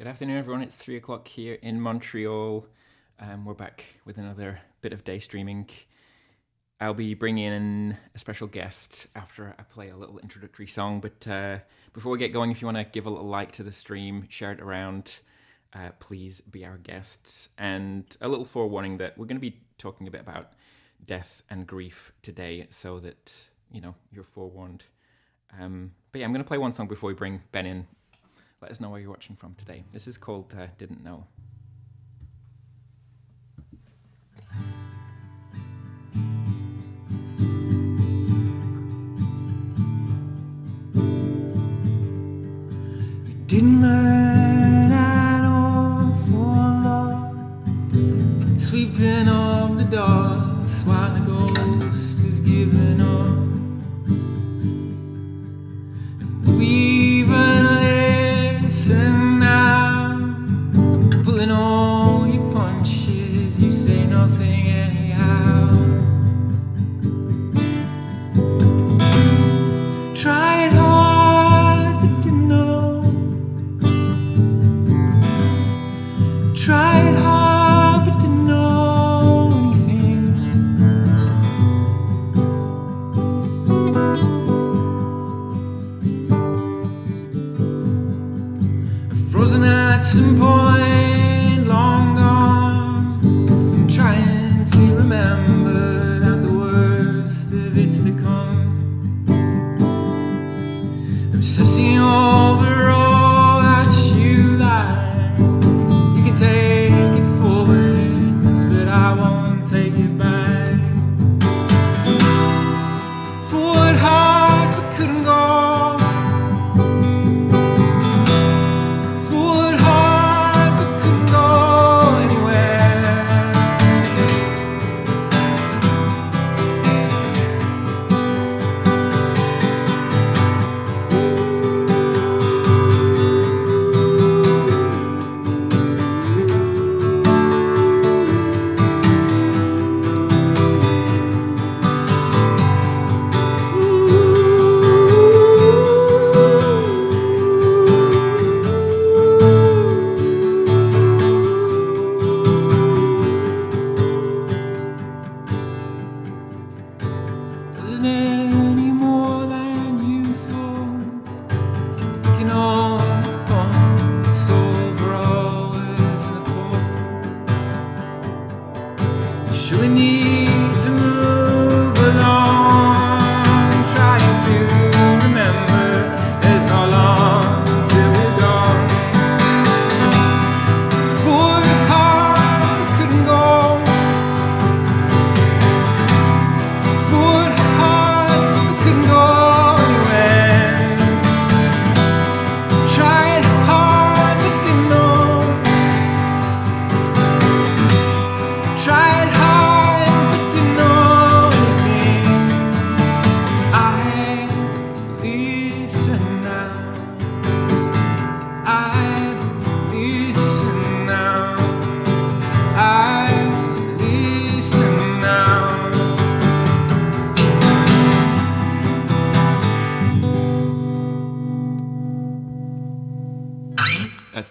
Good afternoon, everyone. It's 3 o'clock here in Montreal. We're back with another bit of day streaming. I'll be bringing in a special guest after I play a little introductory song. But before we get going, if you want to give a little like to the stream, share it around, please be our guests. And a little forewarning that we're going to be talking a bit about death and grief today, so that you're forewarned. But yeah, I'm going to play one song before we bring Ben in. Let us know where you're watching from today. This is called Didn't Know. We didn't learn an awful lot, sweeping up the dust while the ghost is giving up. And we've listen now, pulling all your punches, you say nothing anyhow. Tried hard but didn't know. Tried hard but didn't know anything. Frozen at some point, long gone. I'm trying to remember that the worst of it's to come. Obsessing over all that you like. You can take it forward, but I won't take it back. Forward hard but couldn't go.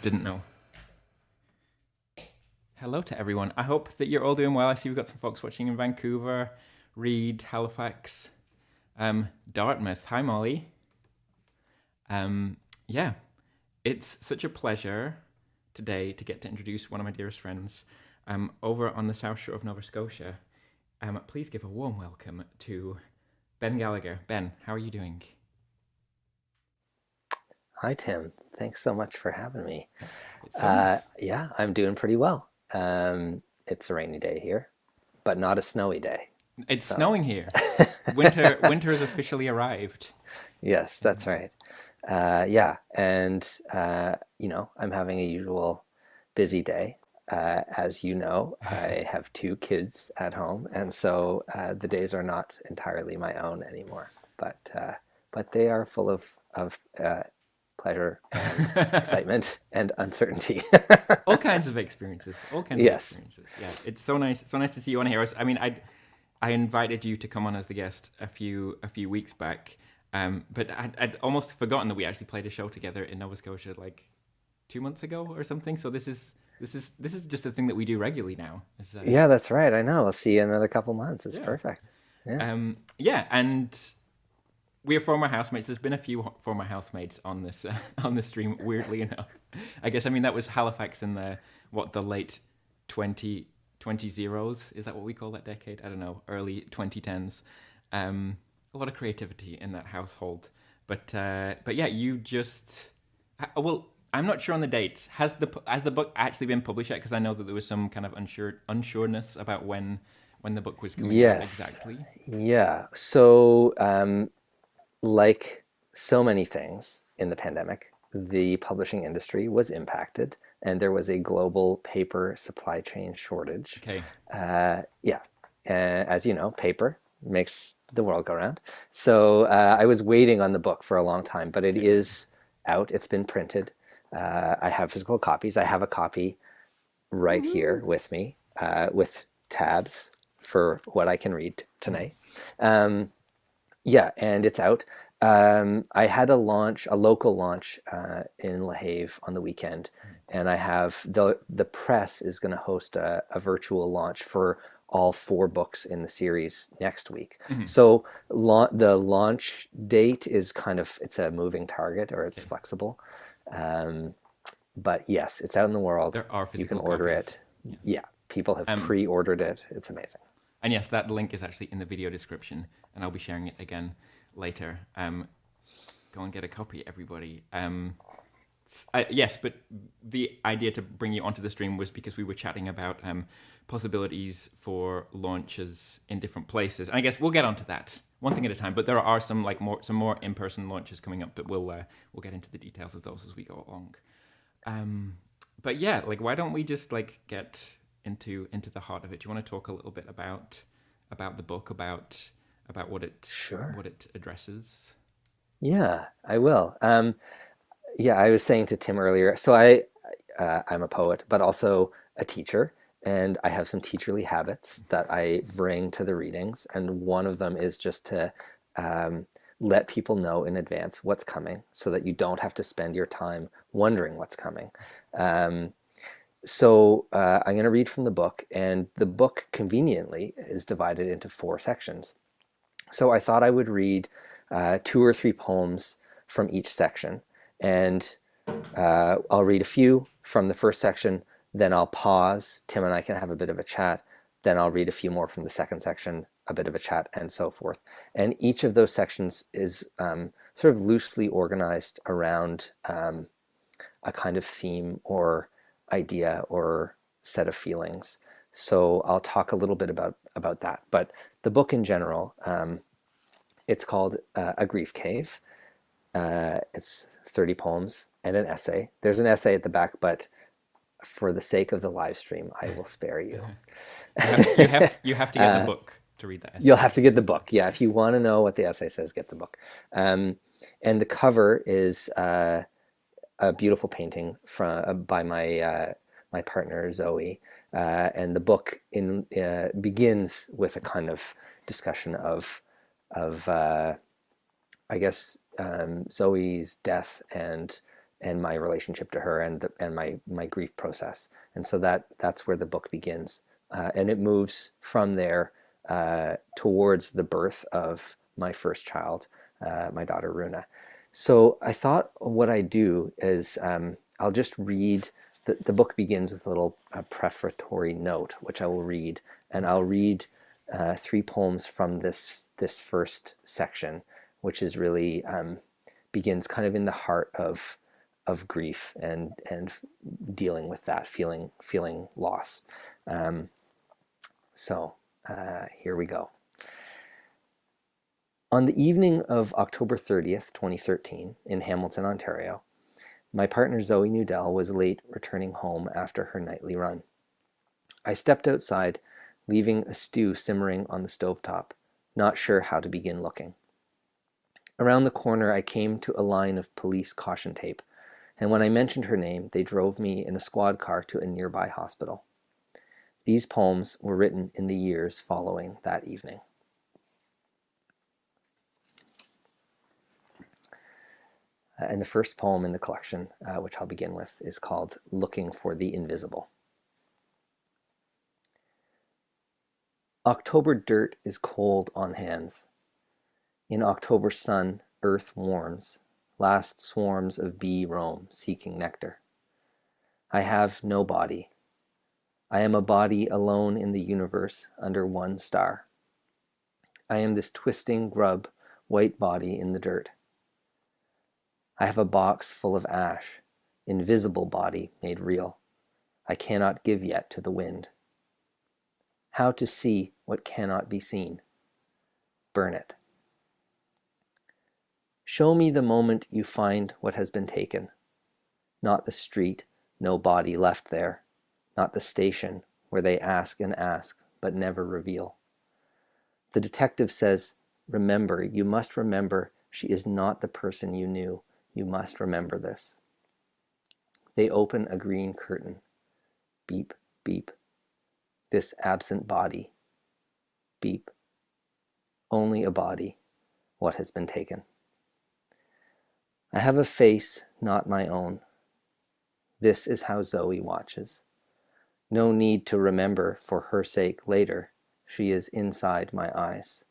Didn't know. Hello to everyone. I hope that you're all doing well. I see we've got some folks watching in Vancouver, Reed, Halifax, Dartmouth. Hi, Molly. Yeah, it's such a pleasure today to get to introduce one of my dearest friends over on the south shore of Nova Scotia. Please give a warm welcome to Ben Gallagher. Ben, how are you doing? Hi, Tim. Thanks so much for having me. Yeah, I'm doing pretty well. It's a rainy day here, but not a snowy day. It's snowing here. Winter has officially arrived. Yes, that's right. Yeah, and I'm having a usual busy day. As you know, I have 2 kids at home, and so the days are not entirely my own anymore. But they are full of pleasure and excitement and uncertainty. All kinds of experiences. Yes. Yeah, it's so nice. So nice to see you on here. I mean, I invited you to come on as the guest a few weeks back, but I'd almost forgotten that we actually played a show together in Nova Scotia like 2 months ago or something. So this is just a thing that we do regularly now. Yeah, that's right. I know. I'll see you in another couple months. It's perfect. Yeah. Yeah, and we are former housemates. There's been a few former housemates on this on the stream. Weirdly enough, I guess. I mean, that was Halifax in the late 2010s. Is that what we call that decade? I don't know. Early 2010s. A lot of creativity in that household. But yeah, you just well. I'm not sure on the dates. Has the book actually been published yet? Because I know that there was some kind of unsureness about when the book was coming out exactly. Yeah. So, like so many things in the pandemic, the publishing industry was impacted, and there was a global paper supply chain shortage. Okay. Yeah. As you know, paper makes the world go round. So I was waiting on the book for a long time, but it is out. It's been printed. I have physical copies. I have a copy right here with me with tabs for what I can read tonight. Yeah, and it's out. I had a local launch in La Havre on the weekend, and I have the press is going to host a virtual launch for all 4 books in the series next week. So the launch date is it's a moving target, or it's flexible. But yes, it's out in the world. There are you can physical order copies. it. Yeah, people have pre-ordered it. It's amazing. And yes, that link is actually in the video description, and I'll be sharing it again later. Go and get a copy, everybody. Yes, but the idea to bring you onto the stream was because we were chatting about possibilities for launches in different places. And I guess we'll get onto that one thing at a time. But there are some more in-person launches coming up, but we'll get into the details of those as we go along. But yeah, why don't we just get into the heart of it? Do you want to talk a little bit about the book, about what it addresses? Yeah, I will. Yeah, I was saying to Tim earlier, so I'm a poet, but also a teacher, and I have some teacherly habits that I bring to the readings, and one of them is just to let people know in advance what's coming, so that you don't have to spend your time wondering what's coming. So I'm going to read from the book, and the book conveniently is divided into 4 sections. So I thought I would read 2 or 3 poems from each section, and I'll read a few from the first section, then I'll pause, Tim and I can have a bit of a chat, then I'll read a few more from the second section, a bit of a chat, and so forth. And each of those sections is sort of loosely organized around a kind of theme or idea or set of feelings. So I'll talk a little bit about that. But the book in general, it's called A Grief Cave. It's 30 poems and an essay. There's an essay at the back, but for the sake of the live stream, I will spare you. You have to get the book to read that essay. You'll have to get the book. Yeah, if you want to know what the essay says, get the book. And the cover is a beautiful painting by my partner Zoe, and the book begins with a kind of discussion of I guess Zoe's death and my relationship to her and my grief process, and so that's where the book begins, and it moves from there towards the birth of my first child, my daughter Runa. So I thought what I do is I'll just read. The book begins with a little prefatory note, which I will read, and I'll read 3 poems from this first section, which is really begins kind of in the heart of grief and dealing with that feeling loss. So here we go. On the evening of October 30th, 2013, in Hamilton, Ontario, my partner Zoe Nudell was late returning home after her nightly run. I stepped outside, leaving a stew simmering on the stovetop, not sure how to begin looking. Around the corner I came to a line of police caution tape, and when I mentioned her name, they drove me in a squad car to a nearby hospital. These poems were written in the years following that evening. And the first poem in the collection, which I'll begin with, is called Looking for the Invisible. October dirt is cold on hands. In October sun, earth warms. Last swarms of bee roam, seeking nectar. I have no body. I am a body alone in the universe under one star. I am this twisting grub, white body in the dirt. I have a box full of ash, invisible body made real. I cannot give yet to the wind. How to see what cannot be seen? Burn it. Show me the moment you find what has been taken. Not the street, no body left there. Not the station where they ask and ask but never reveal. The detective says, remember, you must remember she is not the person you knew. You must remember this. They open a green curtain. Beep, beep. This absent body. Beep. Only a body. What has been taken? I have a face not my own. This is how Zoe watches. No need to remember for her sake later. She is inside my eyes.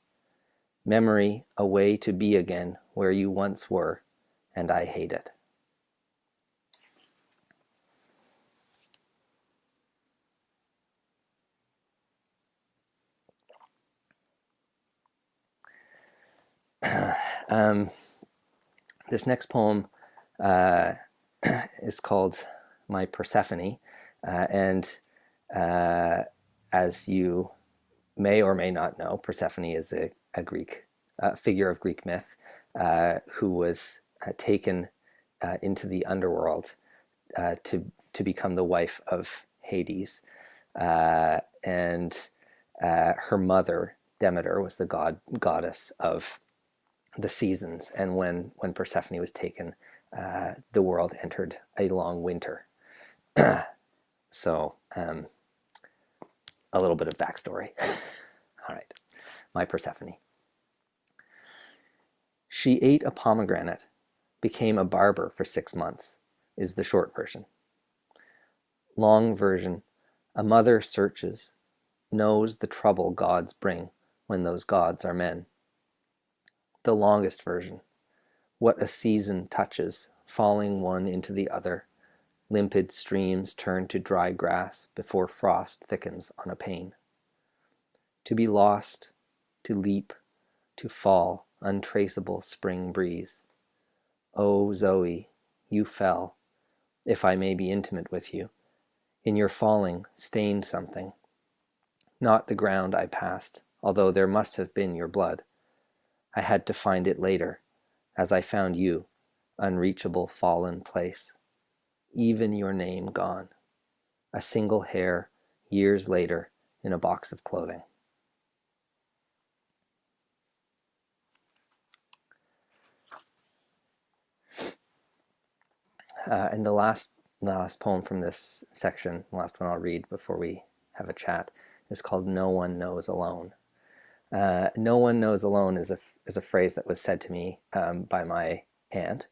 Memory, a way to be again where you once were, and I hate it. This next poem is called My Persephone, and as you may or may not know, Persephone is a Greek figure of Greek myth who was taken into the underworld to become the wife of Hades, and her mother Demeter was the goddess of the seasons, and when Persephone was taken, the world entered a long winter. So a little bit of backstory. All right, my Persephone. She ate a pomegranate, became a barber for 6 months, is the short version. Long version, a mother searches, knows the trouble gods bring when those gods are men. The longest version, what a season touches, falling one into the other, limpid streams turn to dry grass before frost thickens on a pane. To be lost, to leap, to fall, untraceable spring breeze. Oh, Zoe, you fell, if I may be intimate with you. In your falling, stained something. Not the ground I passed, although there must have been your blood. I had to find it later, as I found you, unreachable fallen place. Even your name gone. A single hair, years later, in a box of clothing. And the last poem from this section, the last one I'll read before we have a chat, is called No One Knows Alone. No one knows alone is a phrase that was said to me by my aunt,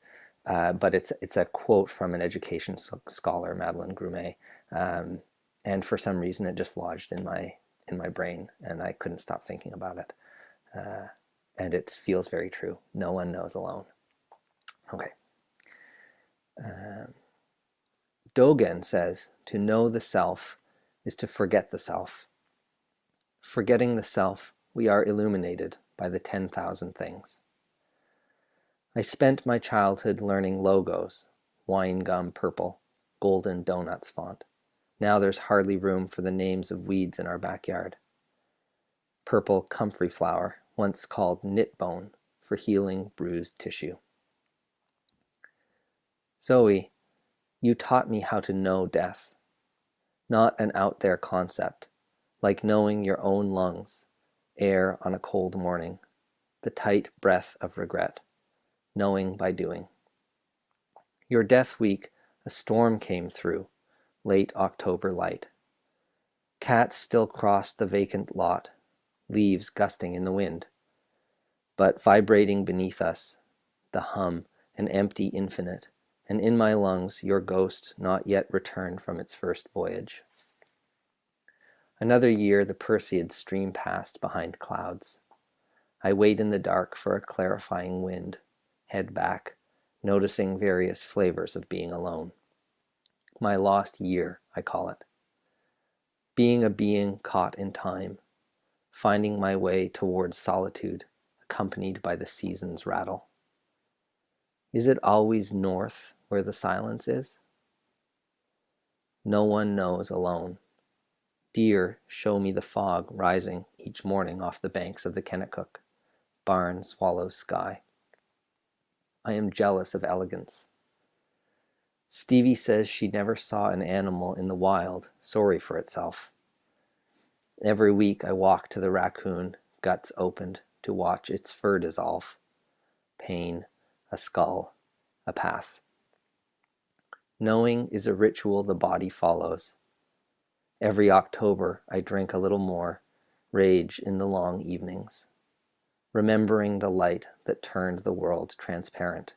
but it's a quote from an education scholar, Madeleine Grumet, and for some reason it just lodged in my brain, and I couldn't stop thinking about it. And it feels very true. No one knows alone. Okay. Dogen says, to know the self is to forget the self. Forgetting the self, we are illuminated by the 10,000 things. I spent my childhood learning logos, wine gum purple, golden donuts font. Now there's hardly room for the names of weeds in our backyard. Purple comfrey flower, once called knit bone, for healing bruised tissue. Zoe, you taught me how to know death. Not an out there concept, like knowing your own lungs, air on a cold morning, the tight breath of regret, knowing by doing. Your death week, a storm came through, late October light. Cats still crossed the vacant lot, leaves gusting in the wind, but vibrating beneath us, the hum an empty infinite, and in my lungs your ghost not yet returned from its first voyage. Another year the Perseids stream past behind clouds. I wait in the dark for a clarifying wind, head back, noticing various flavors of being alone. My lost year, I call it. Being a being caught in time, finding my way towards solitude, accompanied by the seasons' rattle. Is it always north where the silence is? No one knows alone. Deer show me the fog rising each morning off the banks of the Kennecook. Barn swallows sky. I am jealous of elegance. Stevie says she never saw an animal in the wild sorry for itself. Every week I walk to the raccoon, guts opened, to watch its fur dissolve. Pain, a skull, a path. Knowing is a ritual the body follows. Every October I drink a little more, rage in the long evenings, remembering the light that turned the world transparent.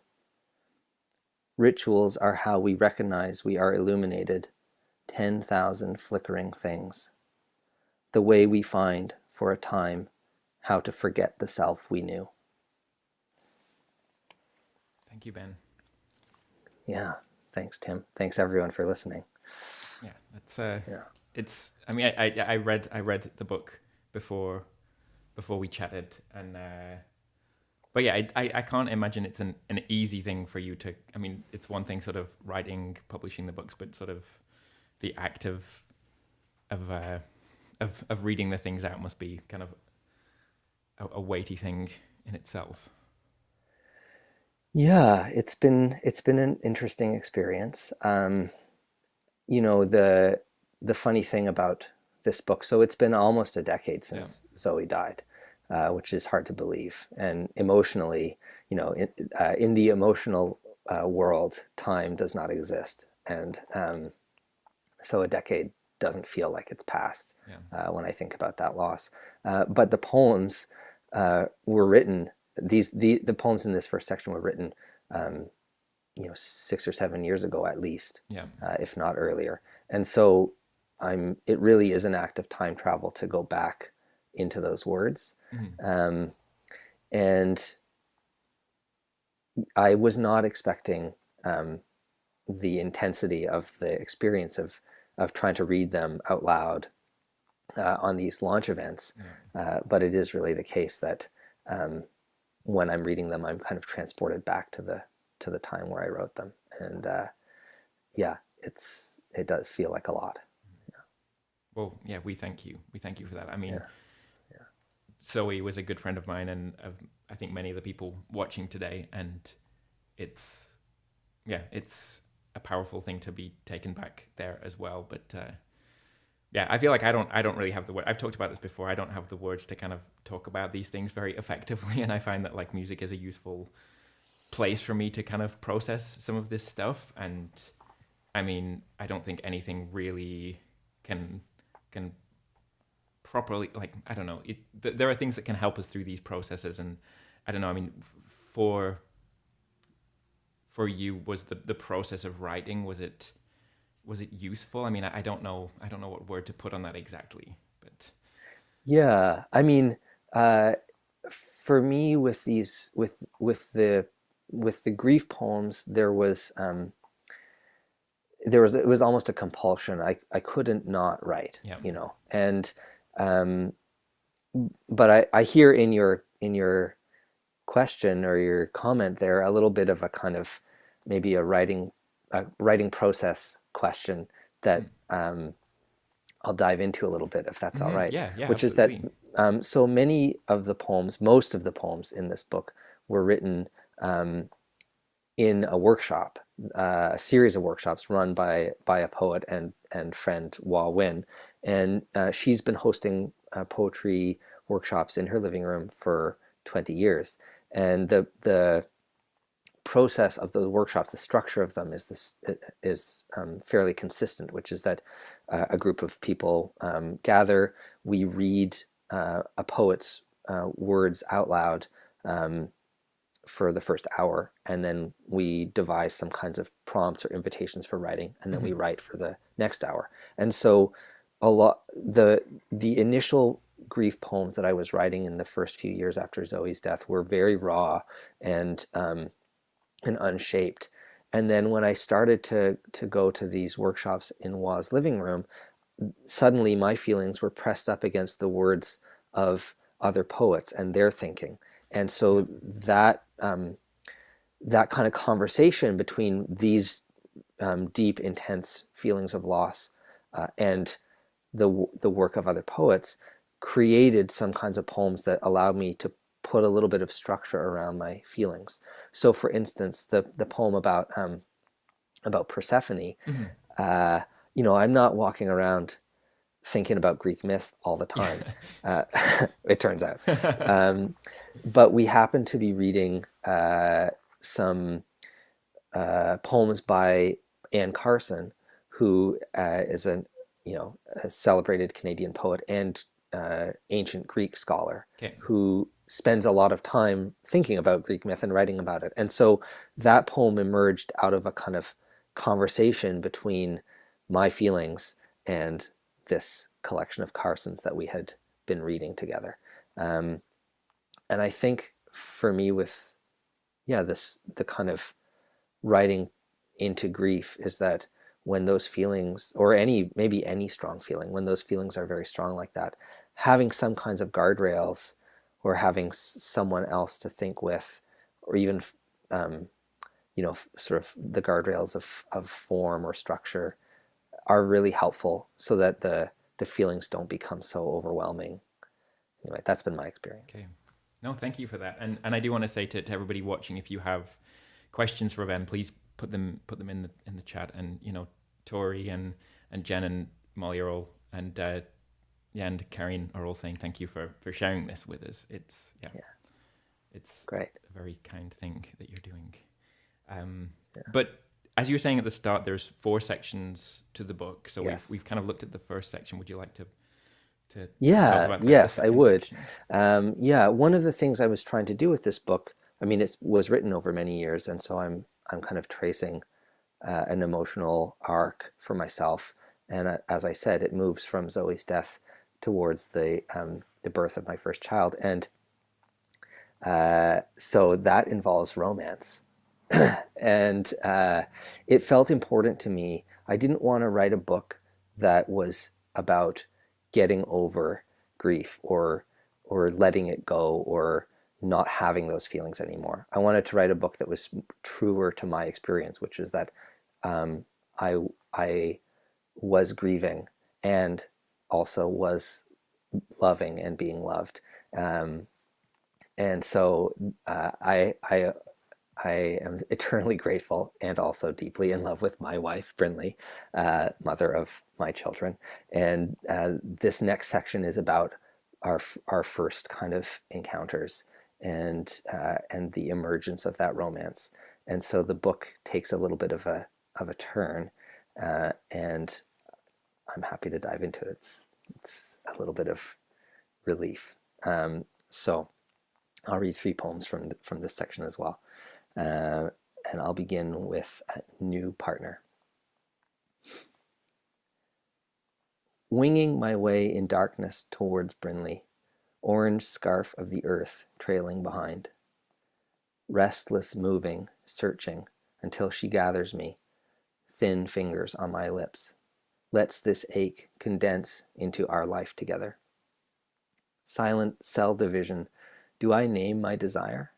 Rituals are how we recognize we are illuminated, 10,000 flickering things. The way we find, for a time, how to forget the self we knew. Thank you, Ben. Yeah, thanks, Tim. Thanks everyone for listening. Yeah, it's. I mean, I read the book before we chatted, and but yeah, I can't imagine it's an easy thing for you to. I mean, it's one thing sort of writing, publishing the books, but sort of the act of reading the things out must be kind of a weighty thing in itself. Yeah, it's been an interesting experience. You know, the funny thing about this book, so it's been almost a decade since Zoe died, which is hard to believe. And emotionally, you know, in the emotional world, time does not exist. And so a decade doesn't feel like it's passed when I think about that loss. But the poems were written, the poems in this first section were written, you know, 6 or 7 years ago at least, if not earlier. And so it really is an act of time travel to go back into those words. Mm-hmm. And I was not expecting the intensity of the experience of trying to read them out loud on these launch events. But it is really the case that when I'm reading them, I'm kind of transported back to the time where I wrote them. And it does feel like a lot. Well, yeah, we thank you. We thank you for that. I mean, Zoe was a good friend of mine, and of, I think many of the people watching today, and it's a powerful thing to be taken back there as well. But I feel like I don't really have the word. I've talked about this before. I don't have the words to kind of talk about these things very effectively, and I find that like music is a useful place for me to kind of process some of this stuff. And I mean, I don't think anything really can properly, like, I don't know, there are things that can help us through these processes. And I don't know, I mean, for you, was the process of writing, was it useful? I mean, I don't know what word to put on that exactly, but yeah, I mean, for me with these with the grief poems, it was almost a compulsion. I couldn't not write, you know. And but I hear in your question or your comment there a little bit of a kind of maybe a writing process question that I'll dive into a little bit, if that's all right. Yeah, which absolutely. is that so many of the poems, most of the poems in this book were written in a workshop, a series of workshops run by a poet and friend, Wa Win. And she's been hosting poetry workshops in her living room for 20 years. And the process of those workshops, the structure of them is fairly consistent, which is that a group of people gather, we read a poet's words out loud, for the first hour, and then we devise some kinds of prompts or invitations for writing, and then we write for the next hour. And so a lot the initial grief poems that I was writing in the first few years after Zoe's death were very raw and unshaped. And then when I started to go to these workshops in Wa's living room, suddenly my feelings were pressed up against the words of other poets and their thinking. And so that that kind of conversation between these deep, intense feelings of loss and the work of other poets created some kinds of poems that allowed me to put a little bit of structure around my feelings. So, for instance, the poem about Persephone, you know, I'm not walking around thinking about Greek myth all the time. It turns out, but we happen to be reading some poems by Anne Carson, who is a celebrated Canadian poet and ancient Greek scholar, who spends a lot of time thinking about Greek myth and writing about it. And so that poem emerged out of a kind of conversation between my feelings and this collection of Carson's that we had been reading together. And I think for me with, the kind of writing into grief is that when those feelings, or maybe any strong feeling, when those feelings are very strong like that, having some kinds of guardrails or having someone else to think with, or even, sort of the guardrails of form or structure are really helpful so that the feelings don't become so overwhelming. Anyway, that's been my experience. Okay. No, thank you for that. And I do want to say to everybody watching, if you have questions for Ben, please put them in the chat. And Tori and Jen and Molly are all, and and Karen are all saying thank you for sharing this with us. It's great, a very kind thing that you're doing. But as you were saying at the start, there's 4 sections to the book. So we've kind of looked at the first section. Would you like to talk about that? Yes, I would. One of the things I was trying to do with this book, I mean, it was written over many years, and so I'm kind of tracing an emotional arc for myself. And as I said, it moves from Zoe's death towards the birth of my first child, and so that involves romance. And it felt important to me. I didn't want to write a book that was about getting over grief or letting it go or not having those feelings anymore. I wanted to write a book that was truer to my experience, which is that I was grieving and also was loving and being loved. And so I am eternally grateful and also deeply in love with my wife, Brinley, mother of my children. And this next section is about our first kind of encounters and the emergence of that romance. And so the book takes a little bit of a turn, and I'm happy to dive into it. It's a little bit of relief. So I'll read 3 poems from this section as well. And I'll begin with a new partner. Winging my way in darkness towards Brinley, orange scarf of the earth trailing behind. Restless moving, searching, until she gathers me, thin fingers on my lips, lets this ache condense into our life together. Silent cell division, do I name my desire?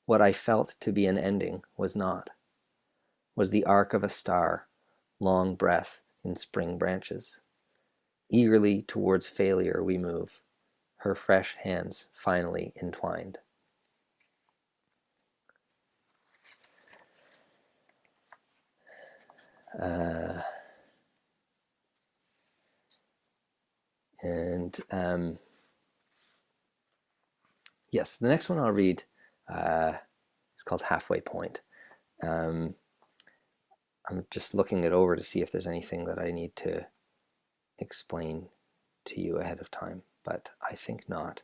What I felt to be an ending was not. Was the arc of a star, long breath in spring branches. Eagerly towards failure we move, her fresh hands finally entwined. Yes, the next one I'll read it's called Halfway Point. I'm just looking it over to see if there's anything that I need to explain to you ahead of time, but I think not.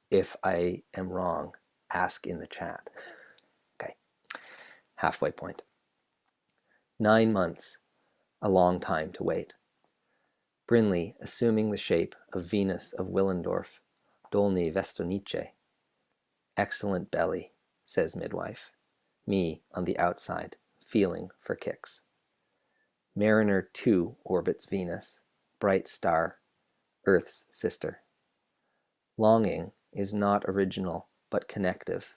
If I am wrong, ask in the chat. Okay, halfway point. 9 months, a long time to wait. Brinley assuming the shape of Venus of Willendorf, dolny vestonice. Excellent belly, says midwife. Me on the outside, feeling for kicks. Mariner 2 orbits Venus, bright star, Earth's sister. Longing is not original, but connective,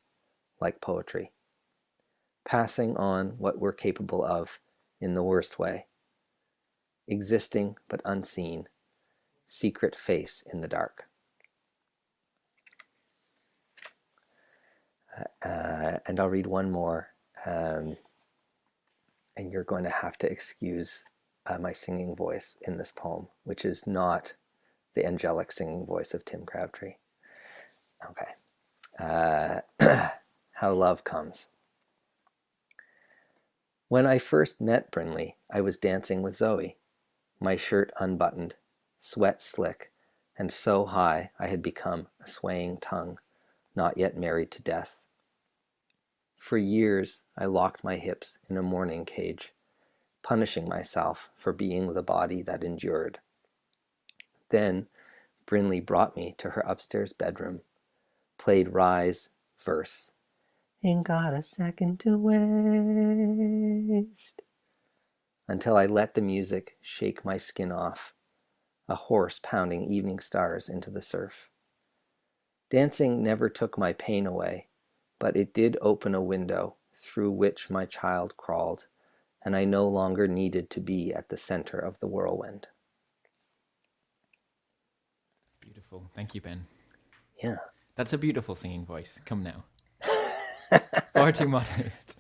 like poetry. Passing on what we're capable of in the worst way. Existing but unseen, secret face in the dark. And I'll read one more, and you're going to have to excuse my singing voice in this poem, which is not the angelic singing voice of Tim Crabtree. Okay. How Love Comes. When I first met Brinley, I was dancing with Zoe, my shirt unbuttoned, sweat slick, and so high I had become a swaying tongue, not yet married to death. For years, I locked my hips in a mourning cage, punishing myself for being the body that endured. Then, Brinley brought me to her upstairs bedroom, played Rise verse. Ain't got a second to waste. Until I let the music shake my skin off, a horse pounding evening stars into the surf. Dancing never took my pain away, but it did open a window through which my child crawled, and I no longer needed to be at the center of the whirlwind. Beautiful. Thank you, Ben. Yeah. That's a beautiful singing voice. Come now. Far too modest.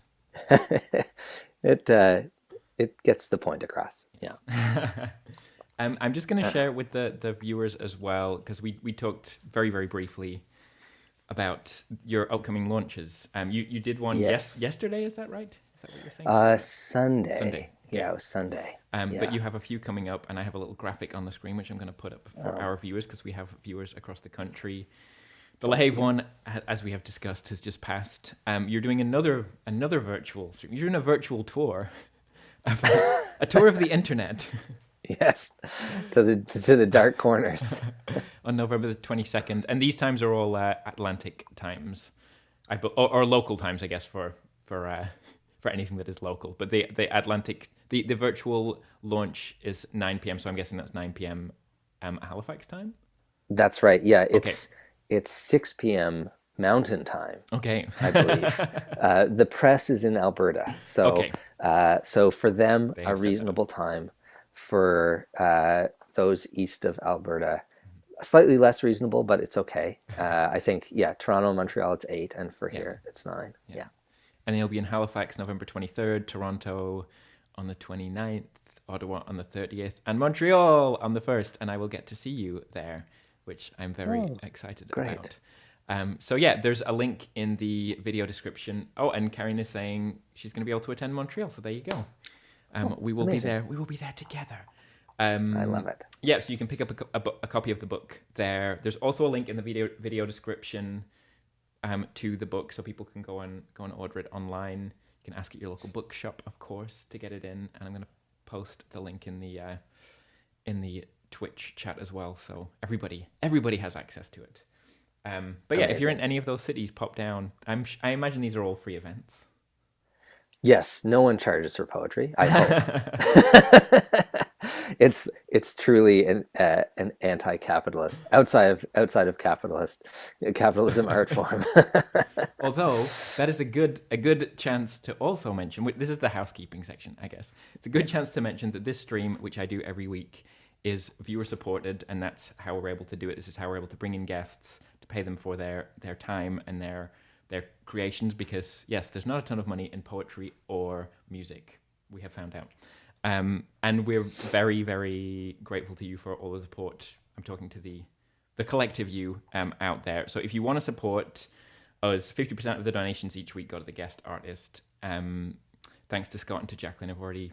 It gets the point across. Yeah. I'm just going to share with the viewers as well, because we talked very, very briefly about your upcoming launches. You did one yesterday, is that right? Is that what you're saying? Sunday. Sunday. Yeah, it was Sunday. But you have a few coming up, and I have a little graphic on the screen, which I'm going to put up for our viewers, because we have viewers across the country. The Le Havre one, as we have discussed, has just passed. You're doing another virtual stream. You're doing a virtual tour, a tour of the internet. Yes, to the dark corners. On November the 22nd, and these times are all Atlantic times, or local times, I guess, for anything that is local. But the Atlantic, the virtual launch is 9 p.m. So I'm guessing that's 9 p.m. Halifax time. That's right. Yeah, it's 6 p.m. Mountain Time. Okay, I believe the press is in Alberta, so so for them a reasonable time. For those east of Alberta, slightly less reasonable, but it's okay. I think, Toronto, Montreal, it's 8, and for here, it's 9. Yeah. And you'll be in Halifax November 23rd, Toronto on the 29th, Ottawa on the 30th, and Montreal on the 1st, and I will get to see you there, which I'm very excited about. So there's a link in the video description. Oh, and Karen is saying she's going to be able to attend Montreal, so there you go. We will be there. We will be there together. I love it. Yeah, so you can pick up a copy of the book there. There's also a link in the video description to the book, so people can go and order it online. You can ask at your local bookshop, of course, to get it in. And I'm going to post the link in the Twitch chat as well, so everybody has access to it. But if you're in any of those cities, pop down. I imagine these are all free events. Yes, no one charges for poetry, I hope. It's truly an anti-capitalist, outside of capitalism art form. Although that is a good chance to also mention. This is the housekeeping section, I guess. It's a good chance to mention that this stream, which I do every week, is viewer supported, and that's how we're able to do it. This is how we're able to bring in guests, to pay them for their time and their creations, because yes, there's not a ton of money in poetry or music, we have found out, and we're very, very grateful to you for all the support. I'm talking to the collective you out there. So if you want to support us, 50% of the donations each week go to the guest artist. Thanks to Scott and to Jacqueline, have already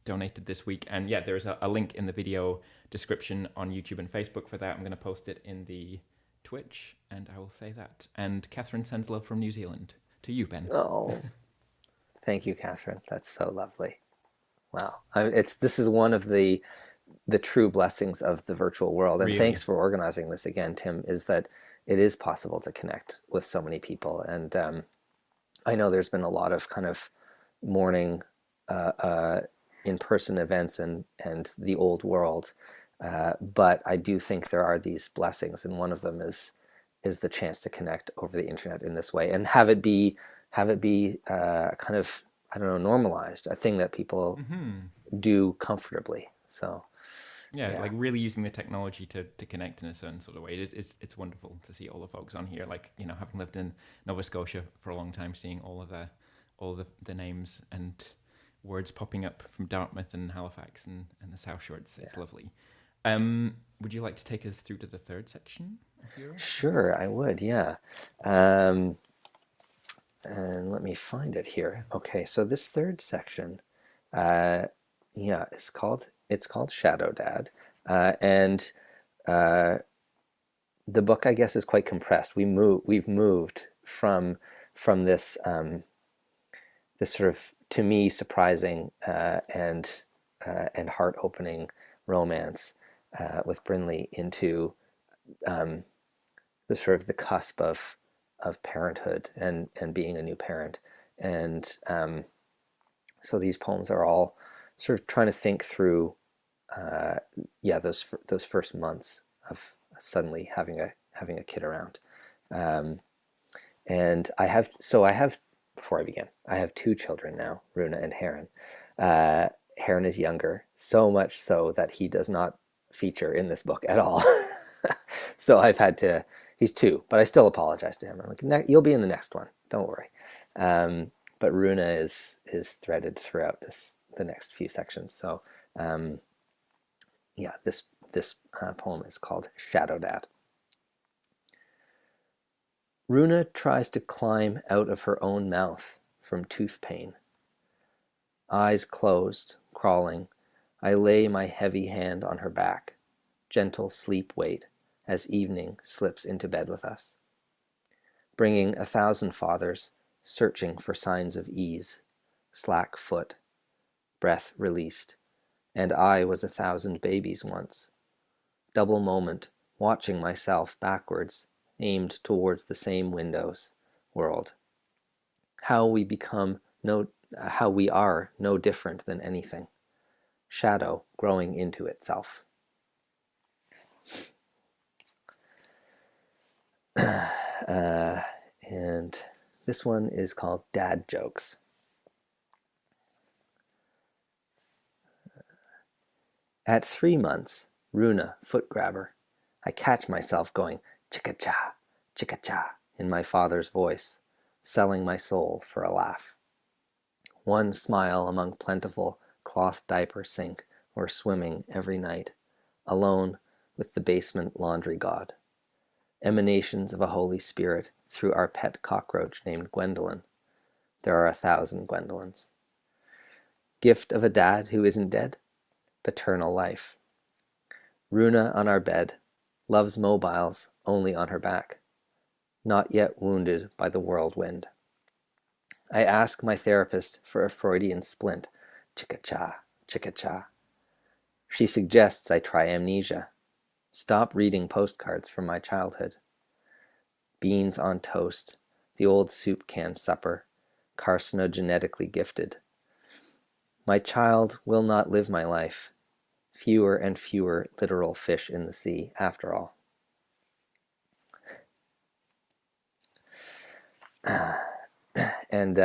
donated this week, and there's a link in the video description on YouTube and Facebook for that. I'm going to post it in the Twitch, and I will say that. And Catherine sends love from New Zealand to you, Ben. Oh, thank you, Catherine. That's so lovely. Wow. This is one of the true blessings of the virtual world. And Really? Thanks for organizing this again, Tim, is that it is possible to connect with so many people. And I know there's been a lot of kind of mourning in-person events and the old world. But I do think there are these blessings, and one of them is the chance to connect over the internet in this way and have it be kind of, I don't know, normalized, a thing that people do comfortably. So yeah, like really using the technology to connect in a certain sort of way. It's wonderful to see all the folks on here. Like, you know, having lived in Nova Scotia for a long time, seeing all the names and words popping up from Dartmouth and Halifax and the South Shore. It's lovely. Would you like to take us through to the third section of yours? Sure, I would, yeah. And let me find it here. Okay, so this third section, it's called Shadow Dad, and the book, I guess, is quite compressed. We've moved from this this sort of, to me, surprising and heart-opening romance with Brinley into the sort of the cusp of parenthood and being a new parent. And so these poems are all sort of trying to think through those first months of suddenly having a kid around. And I have, before I begin, I have two children now, Runa and Heron. Heron is younger, so much so that he does not feature in this book at all. So I've had to, he's 2, but I still apologize to him. I'm like, you'll be in the next one, don't worry. But Runa is threaded throughout the next few sections. So this poem is called Shadow Dad. Runa tries to climb out of her own mouth from tooth pain. Eyes closed, crawling, I lay my heavy hand on her back, gentle sleep weight as evening slips into bed with us. Bringing 1,000 fathers, searching for signs of ease, slack foot, breath released, and I was 1,000 babies once. Double moment, watching myself backwards, aimed towards the same windows, world. How we are no different than anything. Shadow growing into itself. And this one is called Dad Jokes. At 3 months, Runa, foot grabber, I catch myself going chicka-cha, chicka-cha in my father's voice, selling my soul for a laugh. One smile among plentiful cloth diaper sink or swimming every night, alone with the basement laundry god. Emanations of a Holy Spirit through our pet cockroach named Gwendolyn. There are 1,000 Gwendolyns. Gift of a dad who isn't dead? Paternal life. Runa on our bed, loves mobiles only on her back, not yet wounded by the whirlwind. I ask my therapist for a Freudian splint, chicka-cha, chicka-cha. She suggests I try amnesia. Stop reading postcards from my childhood. Beans on toast, the old soup can supper, carcinogenetically gifted. My child will not live my life. Fewer and fewer literal fish in the sea, after all. And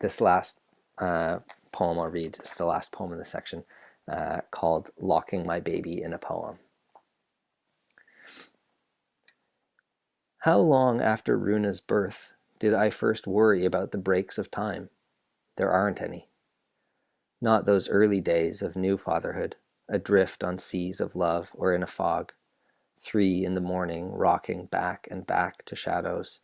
this last poem I'll read is the last poem in the section, called Locking My Baby in a Poem. How long after Runa's birth did I first worry about the breaks of time? There aren't any. Not those early days of new fatherhood, adrift on seas of love or in a fog, 3 in the morning rocking back and back to shadows,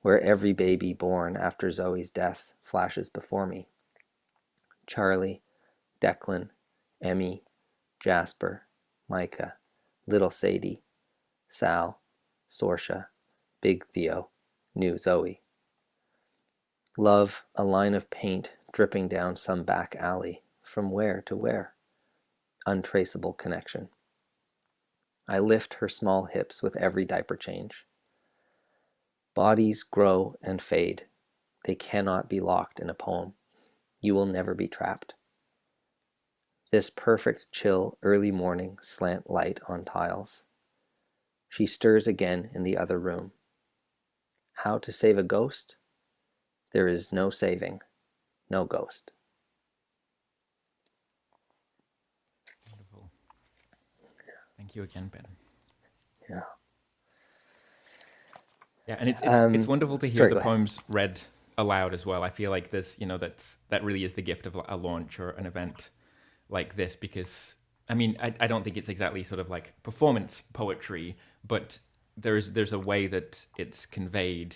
where every baby born after Zoe's death flashes before me. Charlie, Declan, Emmy, Jasper, Micah, little Sadie, Sal, Sorsha, Big Theo, knew Zoe. Love, a line of paint dripping down some back alley. From where to where? Untraceable connection. I lift her small hips with every diaper change. Bodies grow and fade. They cannot be locked in a poem. You will never be trapped. This perfect, chill, early morning slant light on tiles. She stirs again in the other room. How to save a ghost? There is no saving, no ghost. Wonderful. Thank you again, Ben. Yeah. Yeah, and it's wonderful to hear the go ahead. poems read aloud as well. I feel like this, that really is the gift of a launch or an event like this, because I mean, I don't think it's exactly sort of like performance poetry, but there's a way that it's conveyed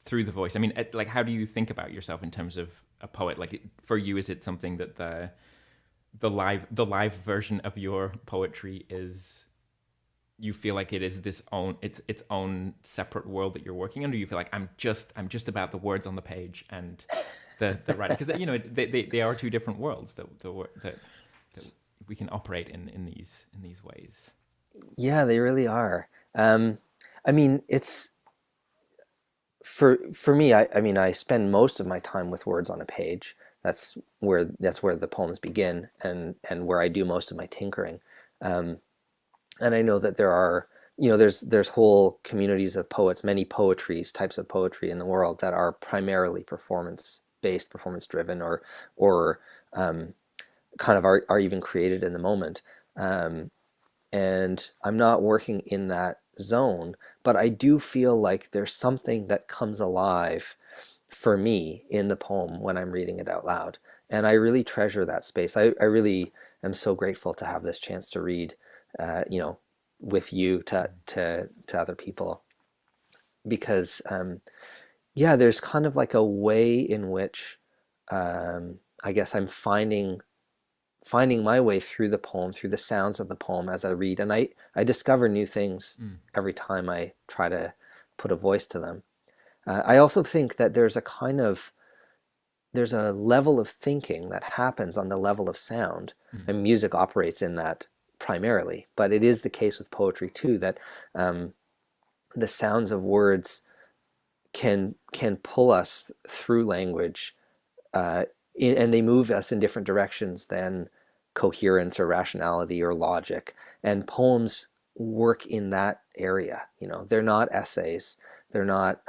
through the voice. I mean, like, how do you think about yourself in terms of a poet? Like, for you, is it something that the live version of your poetry is, you feel like it is its own separate world that you're working in, or do you feel like I'm just about the words on the page and the writing? Because they are two different worlds that we can operate in these ways. Yeah, they really are. I mean, it's for me. I mean, I spend most of my time with words on a page. That's where the poems begin, and where I do most of my tinkering. And I know that there are, there's whole communities of poets, many types of poetry in the world that are primarily performance-based, performance-driven, or kind of are even created in the moment. And I'm not working in that zone, but I do feel like there's something that comes alive for me in the poem when I'm reading it out loud. And I really treasure that space. I really am so grateful to have this chance to read, with you to other people, because yeah, there's kind of like a way in which I guess I'm finding my way through the poem, through the sounds of the poem as I read, and I discover new things every time I try to put a voice to them. I also think that there's a level of thinking that happens on the level of sound, and music operates in that primarily, but it is the case with poetry too, that the sounds of words can pull us through language, and they move us in different directions than coherence or rationality or logic. And poems work in that area. They're not essays, they're not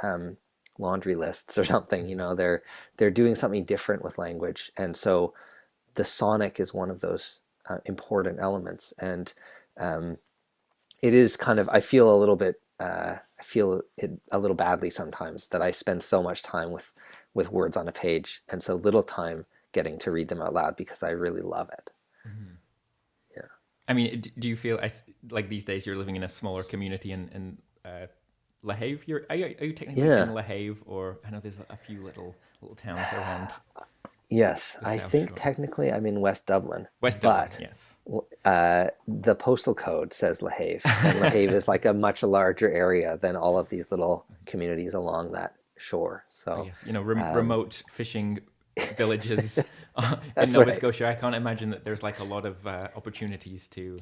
laundry lists or something. They're doing something different with language, and so the sonic is one of those important elements. And it is kind of, I feel it a little badly sometimes that I spend so much time with words on a page and so little time getting to read them out loud, because I really love it. Yeah. I mean, do you feel like these days you're living in a smaller community in La Have? Are you technically in La Have, or I know there's a few little towns around? Yes, I think technically I'm in West Dublin. Dublin, yes. The postal code says La Have, and La Have is like a much larger area than all of these little communities along that shore. So yes, remote fishing villages in Nova Scotia. I can't imagine that there's like a lot of opportunities to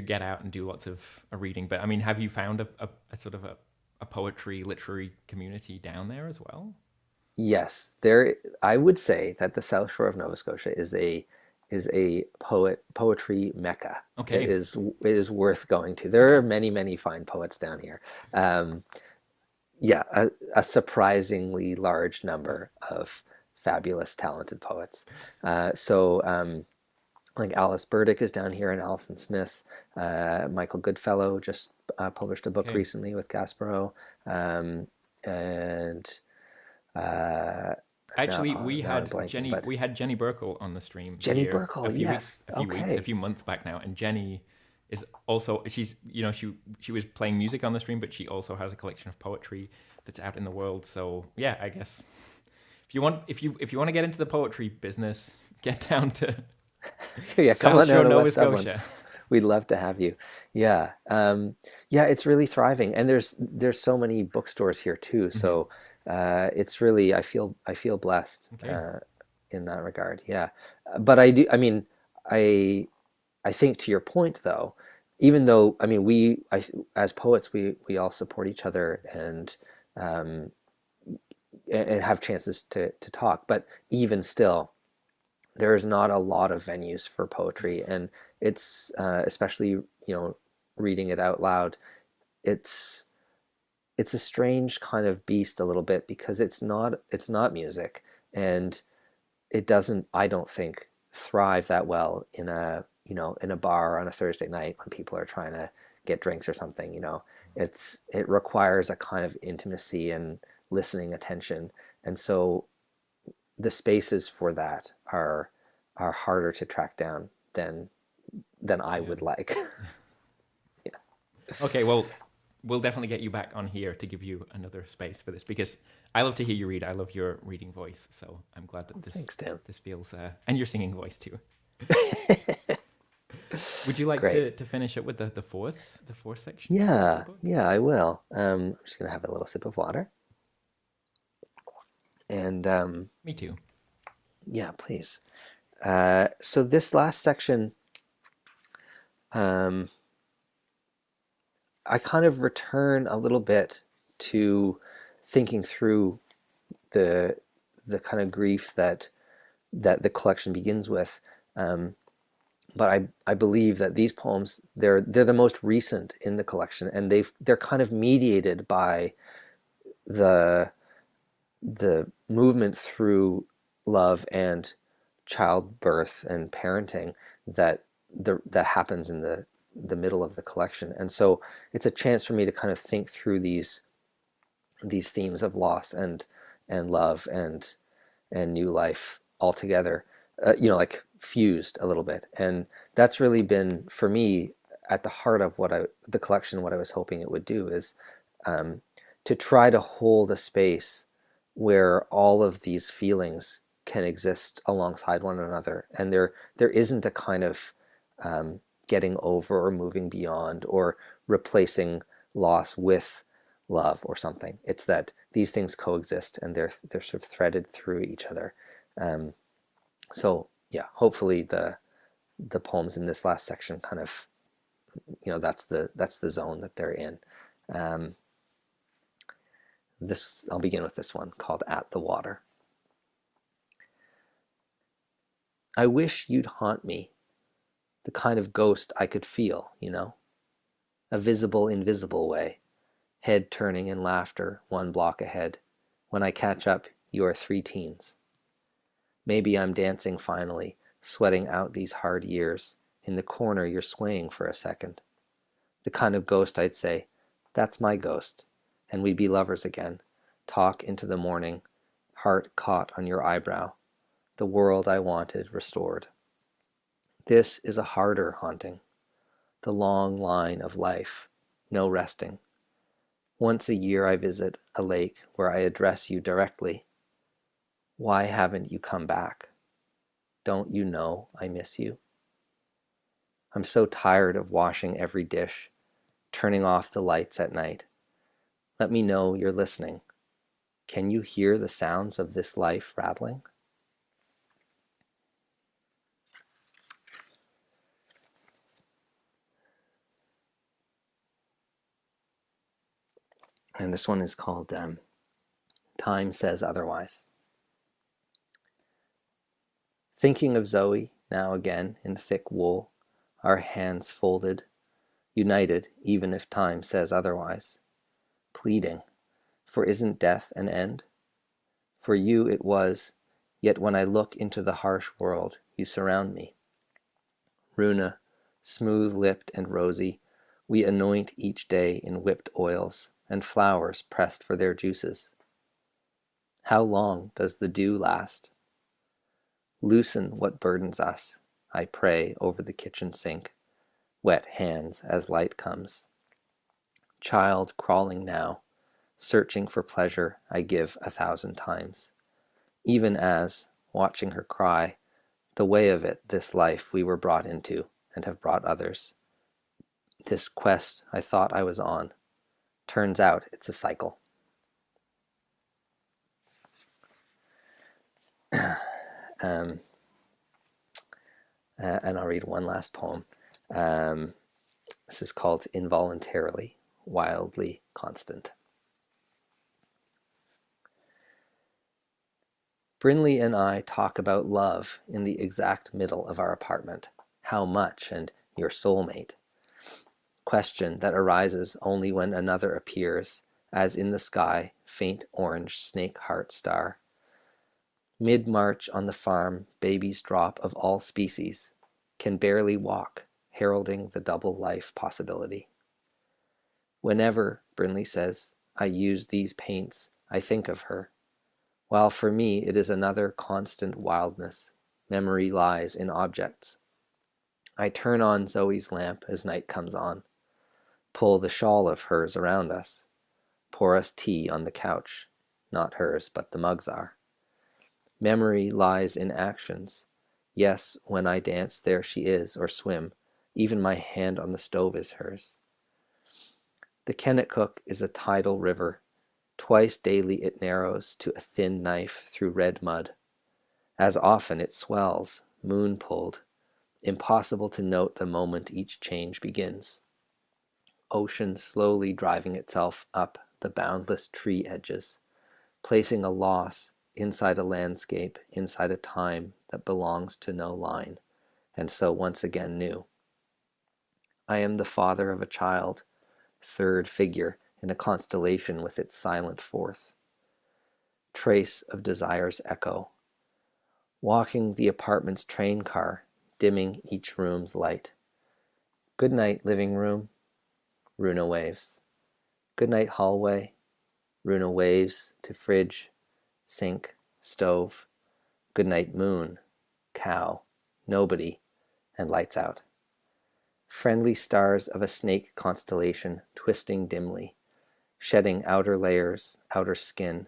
get out and do lots of reading. But I mean, have you found a sort of a poetry, literary community down there as well? Yes, I would say that the South Shore of Nova Scotia is a poetry mecca. Okay. It is worth going to. There are many fine poets down here. Yeah, a surprisingly large number of fabulous, talented poets. Like Alice Burdick is down here, and Alison Smith. Michael Goodfellow just published a book recently with Gasparo. Actually, we had Jenny Burkle on the stream. Jenny Burkle, yes. A few months back now, and Jenny is also, she was playing music on the stream, but she also has a collection of poetry that's out in the world. So yeah, I guess if you want to get into the poetry business, get down to come on down to Nova West Scotia. Dublin. We'd love to have you. Yeah. Yeah, it's really thriving. And there's so many bookstores here too. Hmm. So it's really I feel blessed Okay. in that regard. Yeah. But I do, I mean, I I think to your point though, even though I mean as poets we all support each other um and have chances to talk, but even still there's not a lot of venues for poetry, and it's especially reading it out loud. It's it's a strange kind of beast a little bit because it's not music, and it doesn't, I don't think, thrive that well in a in a bar on a Thursday night when people are trying to get drinks or something. It requires a kind of intimacy and listening attention, and so the spaces for that are harder to track down than I Yeah. would like. Yeah, Okay, well, we'll definitely get you back on here to give you another space for this because I love to hear you read. I love your reading voice, so I'm glad that thanks, Tim. this feels and your singing voice too. Would you like Great. to finish up with the fourth section of the Yeah, book? yeah, I will. I'm just gonna have a little sip of water, and Me too. yeah, please. So this last section, um, I kind of return a little bit to thinking through the the kind of grief that the collection begins with. Um, but I believe that these poems, they're the most recent in the collection, and they're kind of mediated by the the movement through love and childbirth and parenting that happens in the middle of the collection. And so it's a chance for me to kind of think through these themes of loss and love and new life all together, like fused a little bit. And that's really been for me at the heart of the collection. What I was hoping it would do is um, to try to hold a space where all of these feelings can exist alongside one another, and there isn't a kind of getting over or moving beyond or replacing loss with love or something. It's that these things coexist and they're sort of threaded through each other. Um, so yeah, hopefully the poems in this last section kind of, that's the zone that they're in. Um, I'll begin with this one called At the Water. I wish you'd haunt me, the kind of ghost I could feel, a visible, invisible way, head turning in laughter 1 block ahead. When I catch up, you are 3 teens. Maybe I'm dancing finally, sweating out these hard years. In the corner, you're swaying for a second. The kind of ghost I'd say, that's my ghost, and we'd be lovers again, talk into the morning, heart caught on your eyebrow, the world I wanted restored. This is a harder haunting, the long line of life, no resting. Once a year I visit a lake where I address you directly. Why haven't you come back? Don't you know I miss you? I'm so tired of washing every dish, turning off the lights at night. Let me know you're listening. Can you hear the sounds of this life rattling? And this one is called Time Says Otherwise. Thinking of Zoe now again in thick wool, our hands folded, united even if time says otherwise. Pleading, for isn't death an end? For you it was, yet when I look into the harsh world, you surround me. Runa, smooth-lipped and rosy, we anoint each day in whipped oils and flowers pressed for their juices. How long does the dew last? Loosen what burdens us, I pray over the kitchen sink, wet hands as light comes. Child crawling now, searching for pleasure I give 1,000 times. Even as, watching her cry, the way of it, this life we were brought into and have brought others. this quest I thought I was on. Turns out it's a cycle. And I'll read one last poem. This is called Involuntarily, Wildly Constant. Brinley and I talk about love in the exact middle of our apartment. How much, and your soulmate. Question that arises only when another appears, as in the sky, faint orange snake heart star. Mid-March on the farm, babies drop of all species, can barely walk, heralding the double life possibility. Whenever, Brinley says, I use these paints, I think of her. While for me it is another constant wildness, memory lies in objects. I turn on Zoe's lamp as night comes on, pull the shawl of hers around us, pour us tea on the couch, not hers but the mugs are. Memory lies in actions. Yes, when I dance there she is, or swim, even my hand on the stove is hers. The Kennetcook is a tidal river. Twice daily it narrows to a thin knife through red mud. As often it swells, moon-pulled, impossible to note the moment each change begins. Ocean slowly driving itself up the boundless tree edges, placing a loss inside a landscape, inside a time that belongs to no line, and so once again new. I am the father of a child, third figure in a constellation with its silent fourth. Trace of desire's echo. Walking the apartment's train car, dimming each room's light. Good night, living room. Runa waves. Good night, hallway. Runa waves to fridge, sink, stove. Good night, moon, cow, nobody, and lights out. Friendly stars of a snake constellation twisting dimly, shedding outer layers, outer skin,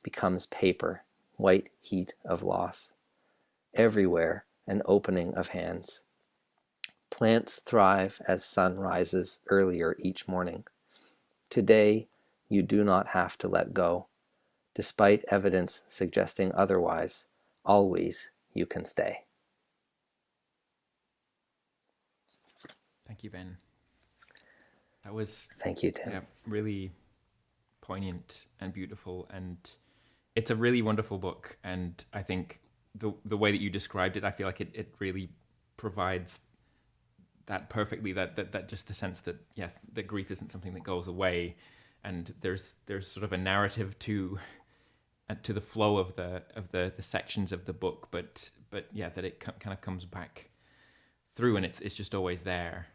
becomes paper, white heat of loss. Everywhere an opening of hands. Plants thrive as sun rises earlier each morning. Today you do not have to let go. Despite evidence suggesting otherwise, always you can stay. Thank you, Ben. That was Thank you, Tim. really poignant and beautiful, and it's a really wonderful book. And I think the way that you described it, I feel like it really provides that perfectly. That just the sense that that grief isn't something that goes away, and there's sort of a narrative to the flow of the sections of the book, but that it kind of comes back through, and it's just always there.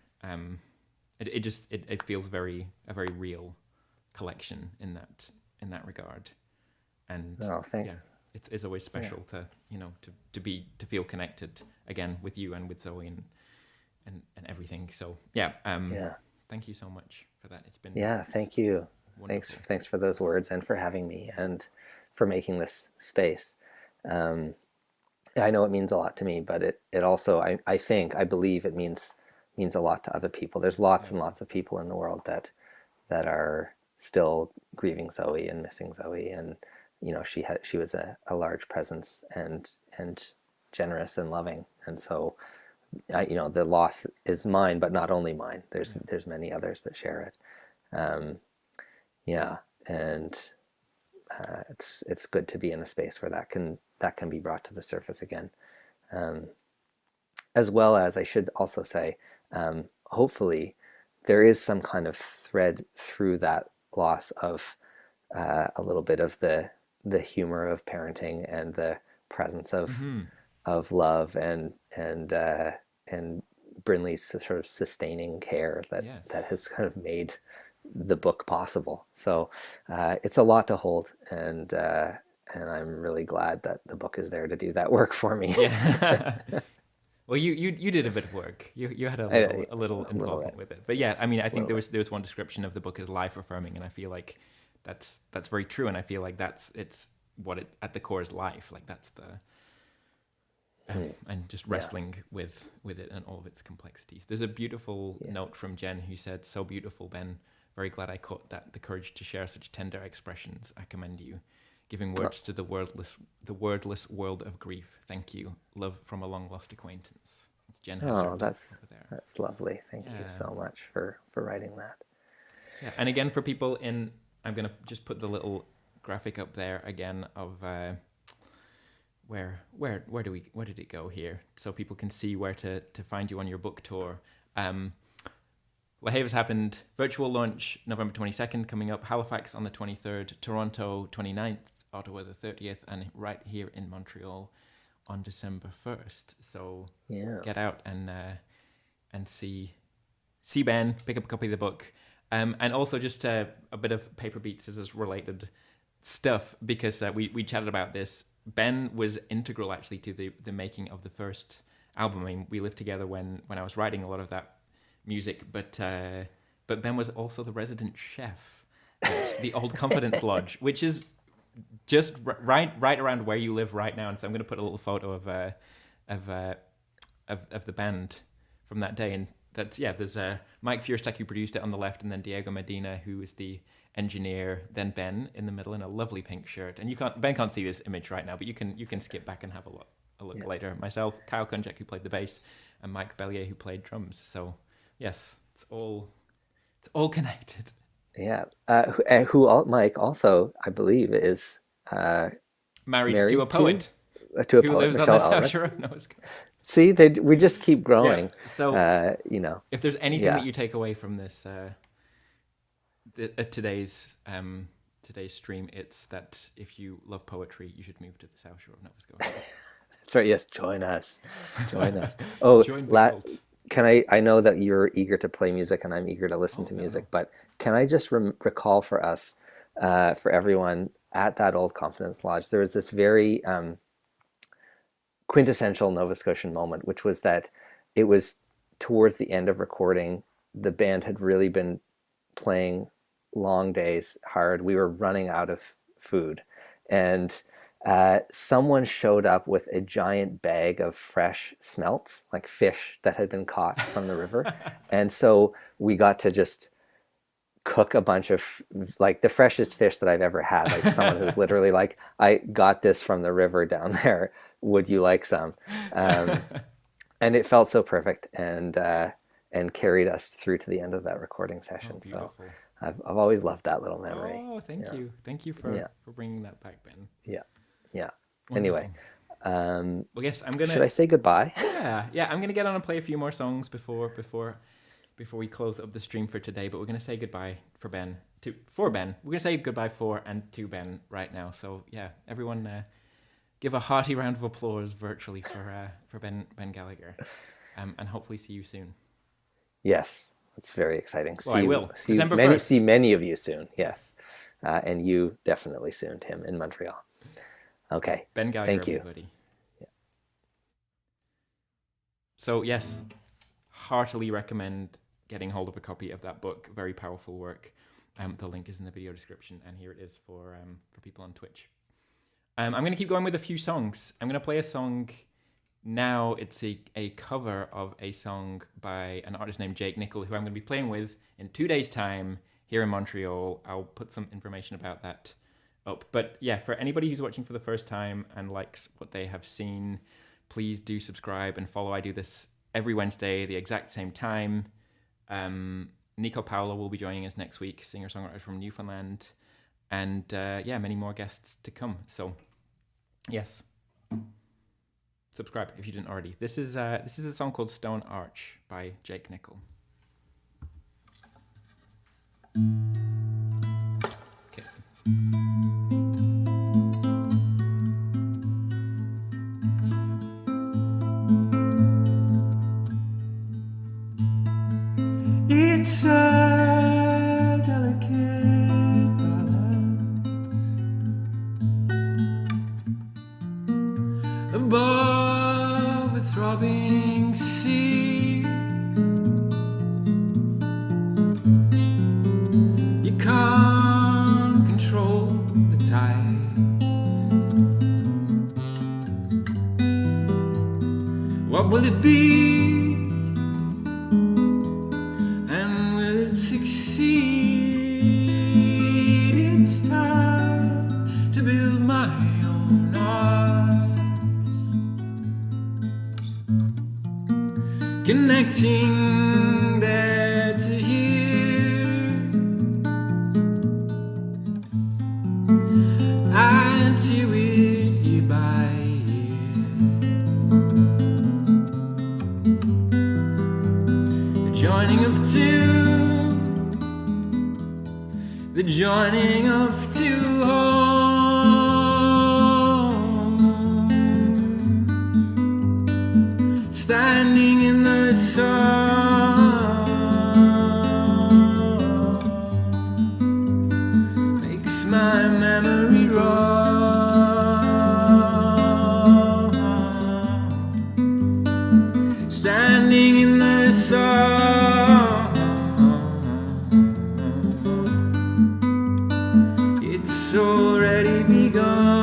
It feels a very real collection in that regard, and it's always special to feel connected again with you and with Zoe and everything. So thank you so much for that. It's been thank you. Wonderful. Thanks for those words and for having me and for making this space. I know it means a lot to me, but it also I believe it means a lot to other people. There's lots and lots of people in the world that are still grieving Zoe and missing Zoe, and she was a large presence and generous and loving, and so the loss is mine, but not only mine. There's many others that share it. And it's good to be in a space where that can be brought to the surface again. As well as, I should also say, hopefully there is some kind of thread through that loss of a little bit of the humor of parenting and the presence of love and Brinley's sort of sustaining care that has kind of made the book possible. So it's a lot to hold, and I'm really glad that the book is there to do that work for me. Well, you did a bit of work. You had a little involvement with it. But I think there was one description of the book as life affirming, and I feel like that's very true, and I feel like it's what it at the core is life. Like that's the and just wrestling with it and all of its complexities. There's a beautiful note from Jen who said, "So beautiful, Ben. Very glad I caught that. The courage to share such tender expressions. I commend you. Giving words to the wordless world of grief. Thank you. Love from a long lost acquaintance." It's Jen Hesser over there. That's lovely. Thank you so much for writing that. Yeah, and again for people I'm gonna just put the little graphic up there again of where did it go here, so people can see where to find you on your book tour. LaHave has happened. Virtual launch November 22nd coming up. Halifax on the 23rd. Toronto 29th. Ottawa the 30th. And right here in Montreal on December 1st. So get out and see Ben. Pick up a copy of the book. And also just a bit of Paper Beat Scissors related stuff, because we chatted about this. Ben was integral actually to the making of the first album. I mean, we lived together when I was writing a lot of that music, but Ben was also the resident chef at the Old Confidence Lodge, which is just right around where you live right now. And so I'm going to put a little photo of the band from that day. And that's there's Mike Feuerstack who produced it on the left, and then Diego Medina who is the engineer, then Ben in the middle in a lovely pink shirt. And Ben can't see this image right now, but you can skip back and have a look later. Myself, Kyle Kunjak who played the bass, and Mike Bellier who played drums. So yes, it's all connected. Yeah. Mike also, I believe, is married to a poet. To a who poet, lives Michelle on the South Alred. Shore of Nova Scotia. See, we just keep growing. Yeah. So, if there's anything that you take away from this today's stream, it's that if you love poetry, you should move to the South Shore of Nova Scotia. That's right. Yes, join us. Oh, I know that you're eager to play music and I'm eager to listen to music, but can I just recall for us, for everyone at that Old Confidence Lodge, there was this very quintessential Nova Scotian moment, which was that it was towards the end of recording. The band had really been playing long days, hard. We were running out of food, and someone showed up with a giant bag of fresh smelts, like fish that had been caught from the river. And so we got to just cook a bunch of like the freshest fish that I've ever had. Like someone who's literally like, I got this from the river down there. Would you like some? And it felt so perfect, and carried us through to the end of that recording session. So I've always loved that little memory. Oh, thank you for bringing that back, Ben. Yeah. Wonderful. Anyway, well, yes, I'm gonna. Should I say goodbye? Yeah. I'm gonna get on and play a few more songs before we close up the stream for today. But we're gonna say goodbye for Ben. We're gonna say goodbye to Ben right now. So yeah, everyone, give a hearty round of applause virtually for Ben Gallagher, and hopefully see you soon. Yes, it's very exciting. I will. December 1st. See many of you soon. Yes, and you definitely soon, Tim, in Montreal. Okay. Ben Gallagher, thank you. Everybody. Yeah. So yes, heartily recommend getting hold of a copy of that book. Very powerful work. The link is in the video description, and here it is for people on Twitch. I'm going to keep going with a few songs. I'm going to play a song now. It's a cover of a song by an artist named Jake Nickel, who I'm going to be playing with in 2 days' time here in Montreal. I'll put some information about that up. But yeah, for anybody who's watching for the first time and likes what they have seen, please do subscribe and follow. I do this every Wednesday, the exact same time. Nico Paolo will be joining us next week, singer-songwriter from Newfoundland. And many more guests to come. So, yes, subscribe if you didn't already. This is a song called Stone Arch by Jake Nickel. Okay. It's a delicate balance above a throbbing sea. You can't control the tides, What will it be? And will it succeed? It's time to build my own art, connecting there to here. I do it year by year. The joining of two, the joining of two homes, standing in the sun, makes my memory run, standing in the sun. It's already begun,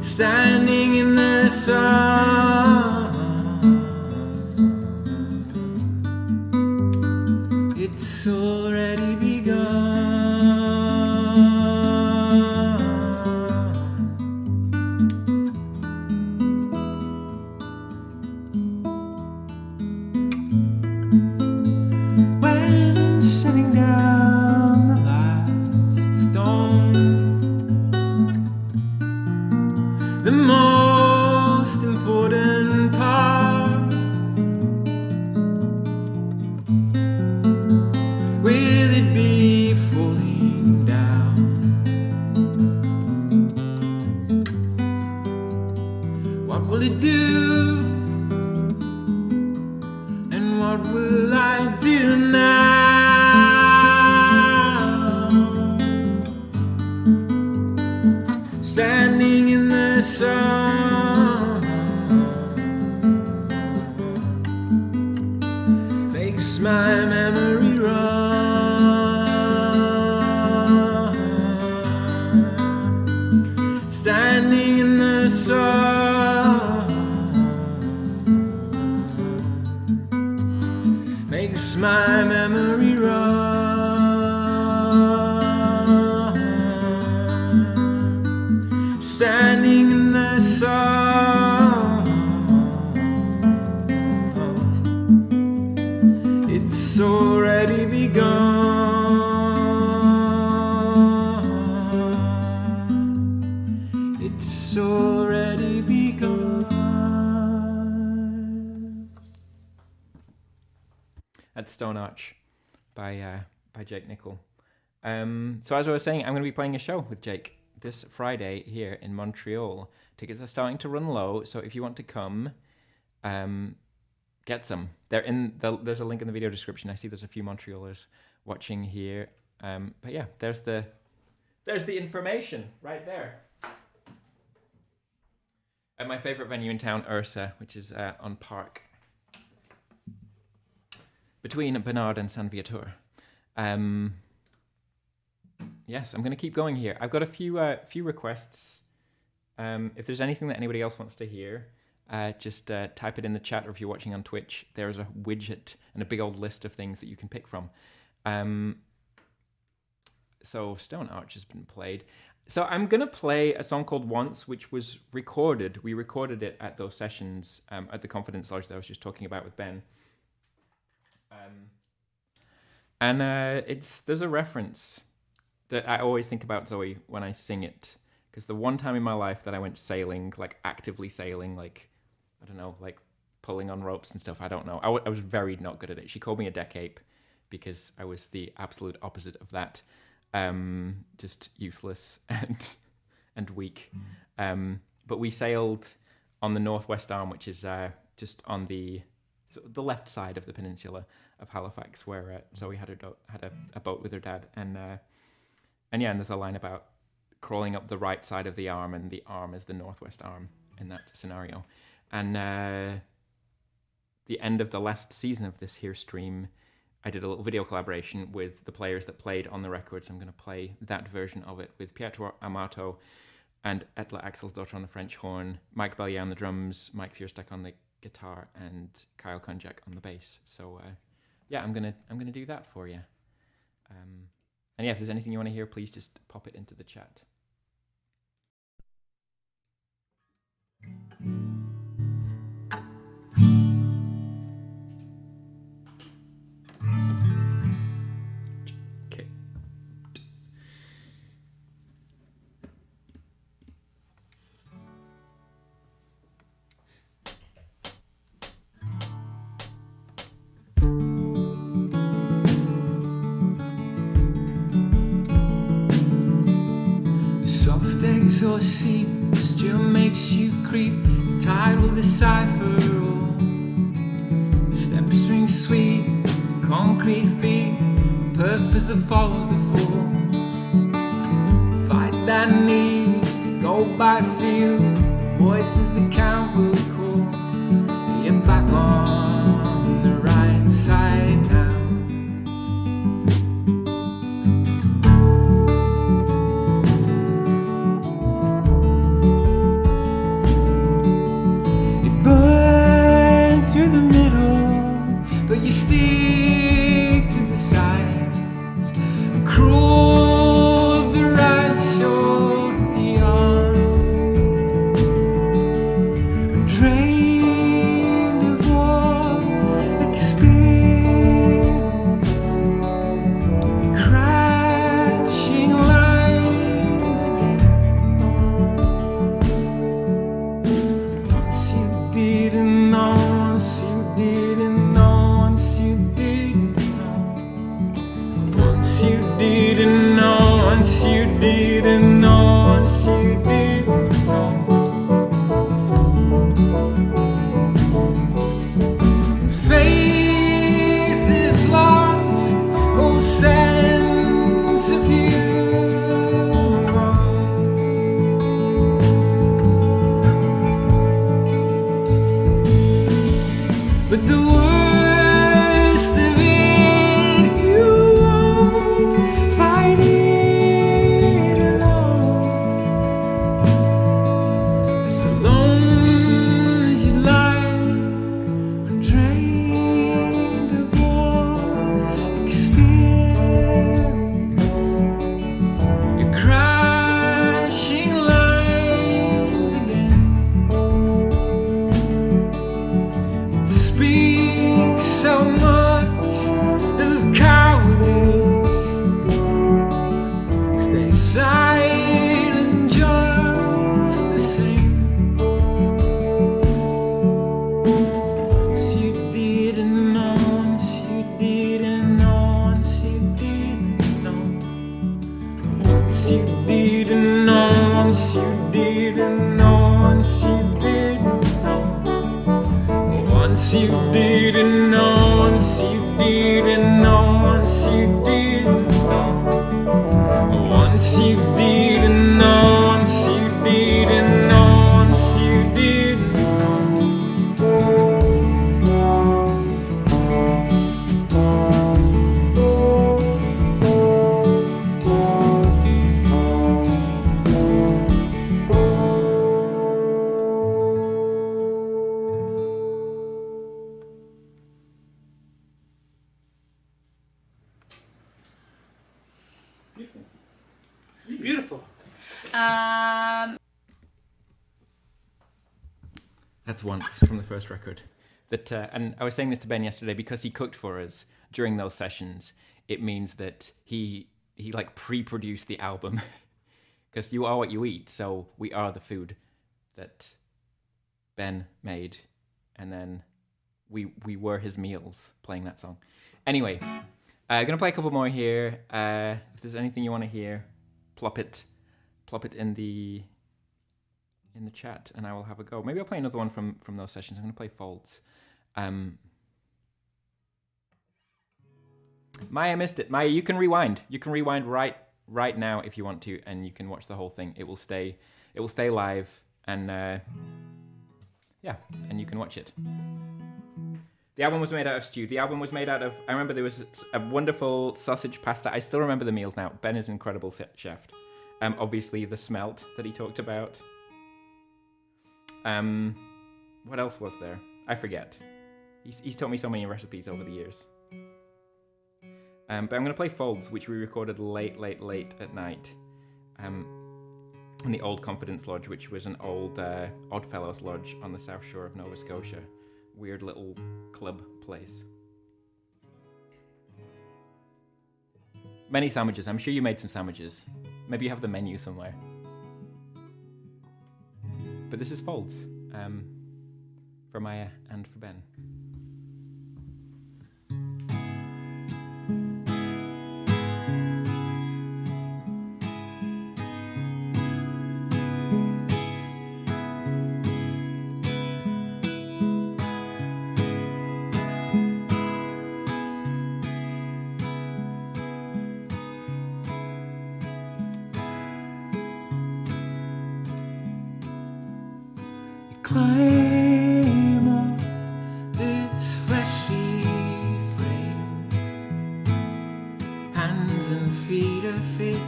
standing in the sun. It's already begun. When setting down the last stone, the most important part, will it be falling down? What will it do? And what will I do now? Standing in the sun, makes my memory run, standing in the sun, makes my memory run, standing in the sun. It's already begun. It's already begun. At Stone Arch by Jake Nickel. So as I was saying, I'm going to be playing a show with Jake this Friday here in Montreal. Tickets are starting to run low, so if you want to come, get some. There's a link in the video description. I see there's a few Montrealers watching here. But yeah, there's the information right there. At my favorite venue in town, Ursa, which is on Park, between Bernard and San Viator. Yes, I'm going to keep going here. I've got a few requests. If there's anything that anybody else wants to hear, just type it in the chat, or if you're watching on Twitch, there's a widget and a big old list of things that you can pick from. So Stone Arch has been played. So I'm going to play a song called Once, which was recorded. We recorded it at those sessions at the Confidence Lodge that I was just talking about with Ben. And there's a reference that I always think about, Zoe, when I sing it. Because the one time in my life that I went sailing, like actively sailing, like, I don't know, like pulling on ropes and stuff, I don't know. I was very not good at it. She called me a deck ape because I was the absolute opposite of that. Just useless and weak. But we sailed on the Northwest Arm, which is just on the left side of the peninsula of Halifax, where Zoe had a boat with her dad, and yeah, and there's a line about crawling up the right side of the arm, and the arm is the Northwest Arm in that scenario. And the end of the last season of this here stream, I did a little video collaboration with the players that played on the record, so I'm going to play that version of it with Pietro Amato and Etla Axelsdotter on the French horn, Mike Bellier on the drums, Mike Feurstek on the guitar, and Kyle Konjak on the bass. So yeah, I'm gonna do that for you. And yeah, if there's anything you want to hear, please just pop it into the chat. Okay. Soft exhaust seat still makes you creep. The tide will decipher all. Step string sweet, concrete feet, purpose that follows the fall. Fight that need to go by feel. Voices that count will call. You're back on the right side now. Through the middle, but you stick to the sides. Cruel the right shore of the arm. Drained of all experience, crashing lines again. Once you didn't know. Once you didn't know, once you didn't know, once you didn't know, once you didn't know, once you didn't know. Faith is lost, oh sense of you. But the worst of it, you won't fight it alone. As alone as you'd like, undrained of all experience. You're crashing lines again. Speak so much of cowardice. Stay silent just the same. Once you didn't know, once you didn't know, once you didn't know. Once you didn't know, once you didn't know, once you didn't know. Once you didn't know, once you didn't know, once you didn't know. Once you didn't know, once you didn't know, once you didn't Beautiful. That's Once from the first record. That and I was saying this to Ben yesterday, because he cooked for us during those sessions. It means that he like pre-produced the album, because you are what you eat. So we are the food that Ben made, and then we were his meals playing that song. Anyway, gonna play a couple more here. If there's anything you want to hear, plop it in the chat, and I will have a go. Maybe I'll play another one from those sessions. I'm gonna play Folds. Maya missed it. Maya, you can rewind. You can rewind right now if you want to, and you can watch the whole thing. It will stay live, and yeah, and you can watch it. The album was made out of stew. The album was made out of, I remember there was a wonderful sausage pasta. I still remember the meals now. Ben is an incredible chef. Obviously the smelt that he talked about. What else was there? I forget. He's taught me so many recipes over the years. But I'm going to play Folds, which we recorded late at night. In the old Confidence Lodge, which was an old Oddfellows Lodge on the south shore of Nova Scotia. Weird little club place. Many sandwiches. I'm sure you made some sandwiches. Maybe you have the menu somewhere. But this is Folds, for Maya and for Ben. Climb up this fleshy frame, hands and feet are fixed,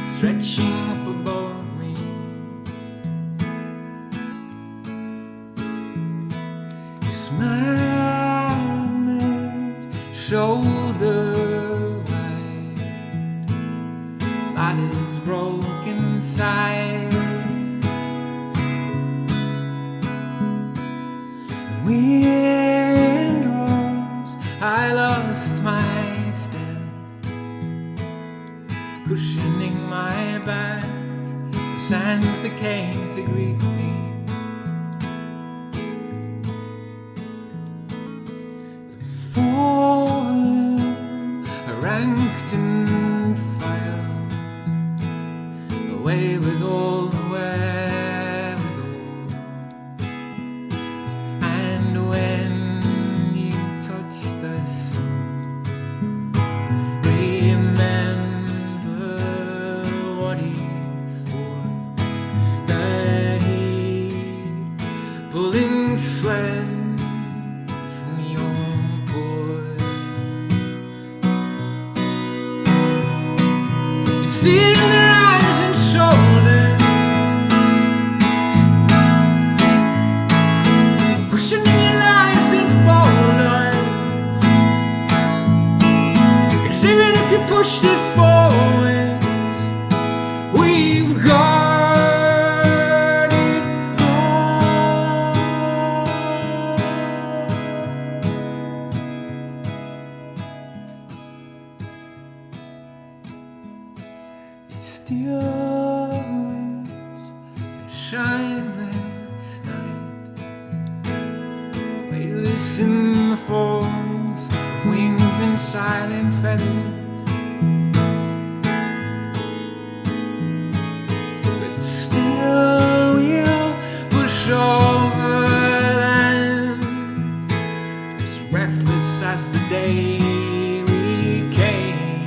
stretching up above me. This man-made shoulder wide, ladder's broken sides. Wind rose, I lost my step, cushioning my back, the sands that came to greet me. The fallen are ranked and filed, away with all the wherewithal. Sweat from your pores. It's in their eyes and shoulders, cushioning your lives and folders. Cause even if you pushed it forwards, we've got in the folds of wings and silent feathers, but still we'll push over land, as breathless as the day we came.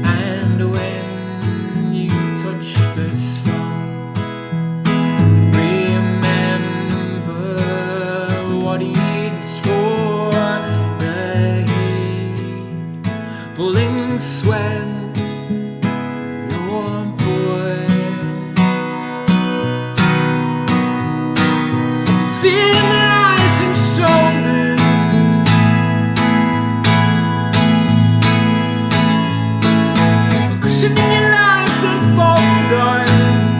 And when you touch the sun, remember what it's for, the heat pulling sweat from your pores. It's in their eyes and shoulders, cushioning your lives and folders.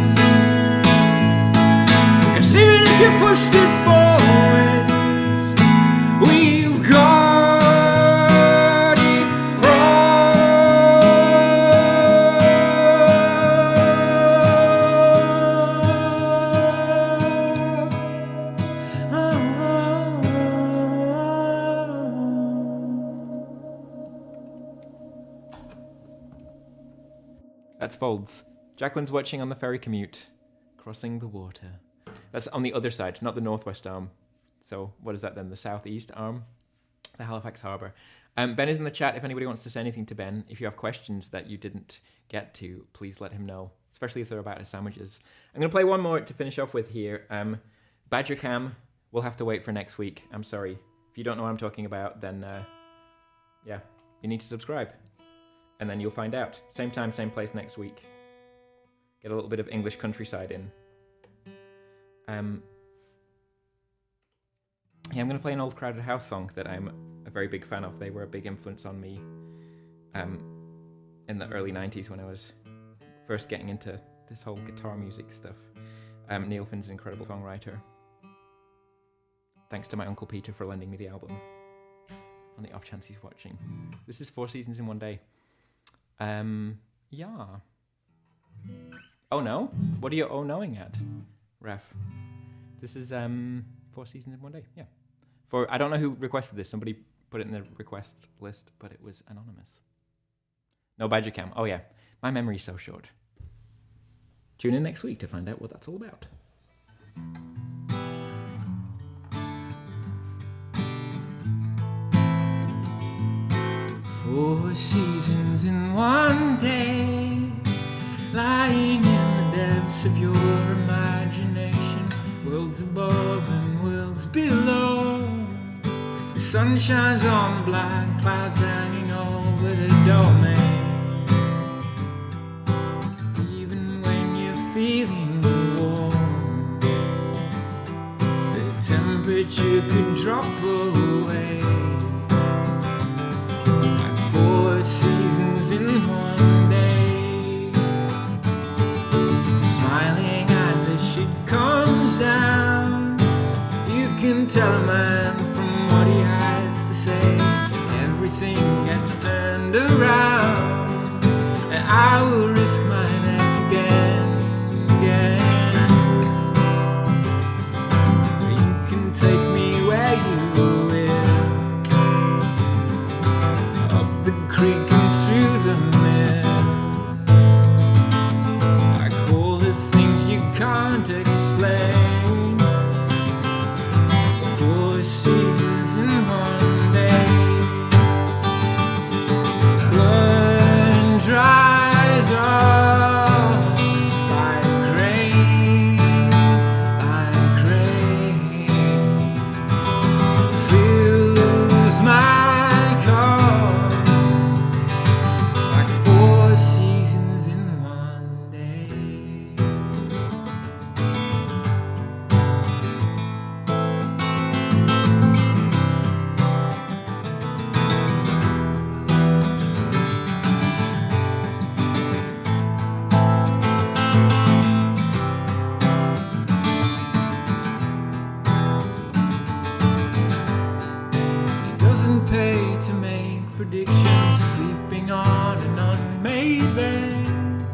Cause even if you pushed it forward, we've got it That's Folds. Jacqueline's watching on the ferry commute, crossing the water. That's on the other side, not the northwest arm. So what is that then? The southeast arm? The Halifax Harbour. Ben is in the chat if anybody wants to say anything to Ben. If you have questions that you didn't get to, please let him know, especially if they're about his sandwiches. I'm going to play one more to finish off with here. Badger Cam will have to wait for next week. I'm sorry. If you don't know what I'm talking about, then yeah, you need to subscribe. And then you'll find out. Same time, same place next week. get a little bit of English countryside in. Yeah, I'm going to play an old Crowded House song that I'm a very big fan of. They were a big influence on me in the early 90s when I was first getting into this whole guitar music stuff. Neil Finn's an incredible songwriter. Thanks to my Uncle Peter for lending me the album. On the off chance he's watching. This is 4 Seasons in One Day. Yeah. Oh no? What are you oh-knowing at, Ref? This is 4 Seasons in One Day. Yeah. I don't know who requested this. Somebody put it in the request list, but it was anonymous. No Badger Cam. Oh yeah. My memory's so short. Tune in next week to find out what that's all about. 4 seasons in one day, lying in the depths of your imagination, worlds above and worlds below. The sun shines on the black clouds hanging over the domain. Even when you're feeling warm, the temperature could drop away. 4 seasons in one day, smiling as the shit comes down. You can tell a man from what he has to say. Everything gets turned around, and I will risk my neck again. You can take me where you will, up the creek and through the mill. I call it things you can't explain. 4 seasons in one day. Blood dries up like rain, like rain. Fills my cup like 4 seasons in one day. It doesn't pay to make predictions, sleeping on an unmade bed.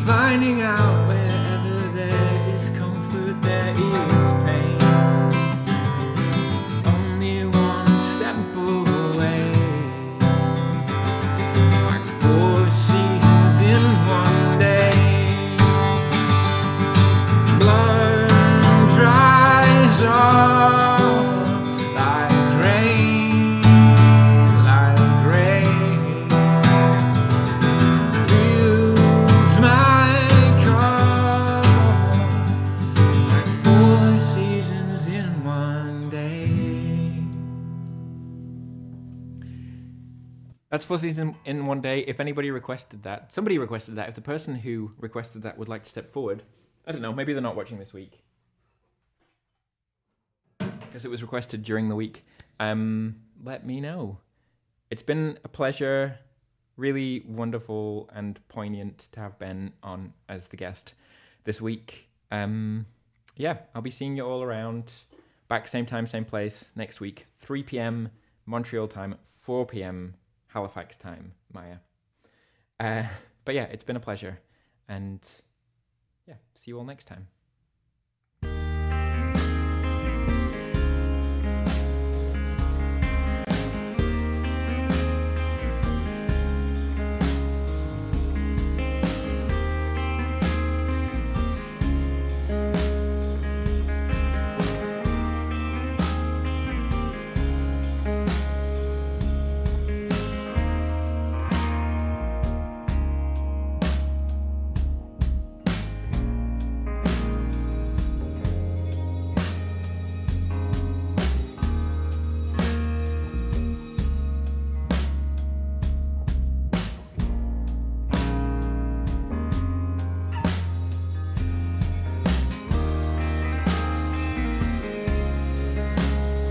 Finding out wherever there is comfort, there is pain. Only one step away, like 4 seasons in one day. Blood dries up like rain, like rain. Fills my cup like 4 seasons in one day. That's 4 Seasons in One Day. If anybody requested that, somebody requested that. If the person who requested that would like to step forward, I don't know, maybe they're not watching this week, because it was requested during the week, let me know. It's been a pleasure, really wonderful and poignant to have Ben on as the guest this week. Yeah, I'll be seeing you all around. Back same time, same place next week. 3 p.m. Montreal time, 4 p.m. Halifax time, Maya. But yeah, it's been a pleasure. And yeah, see you all next time.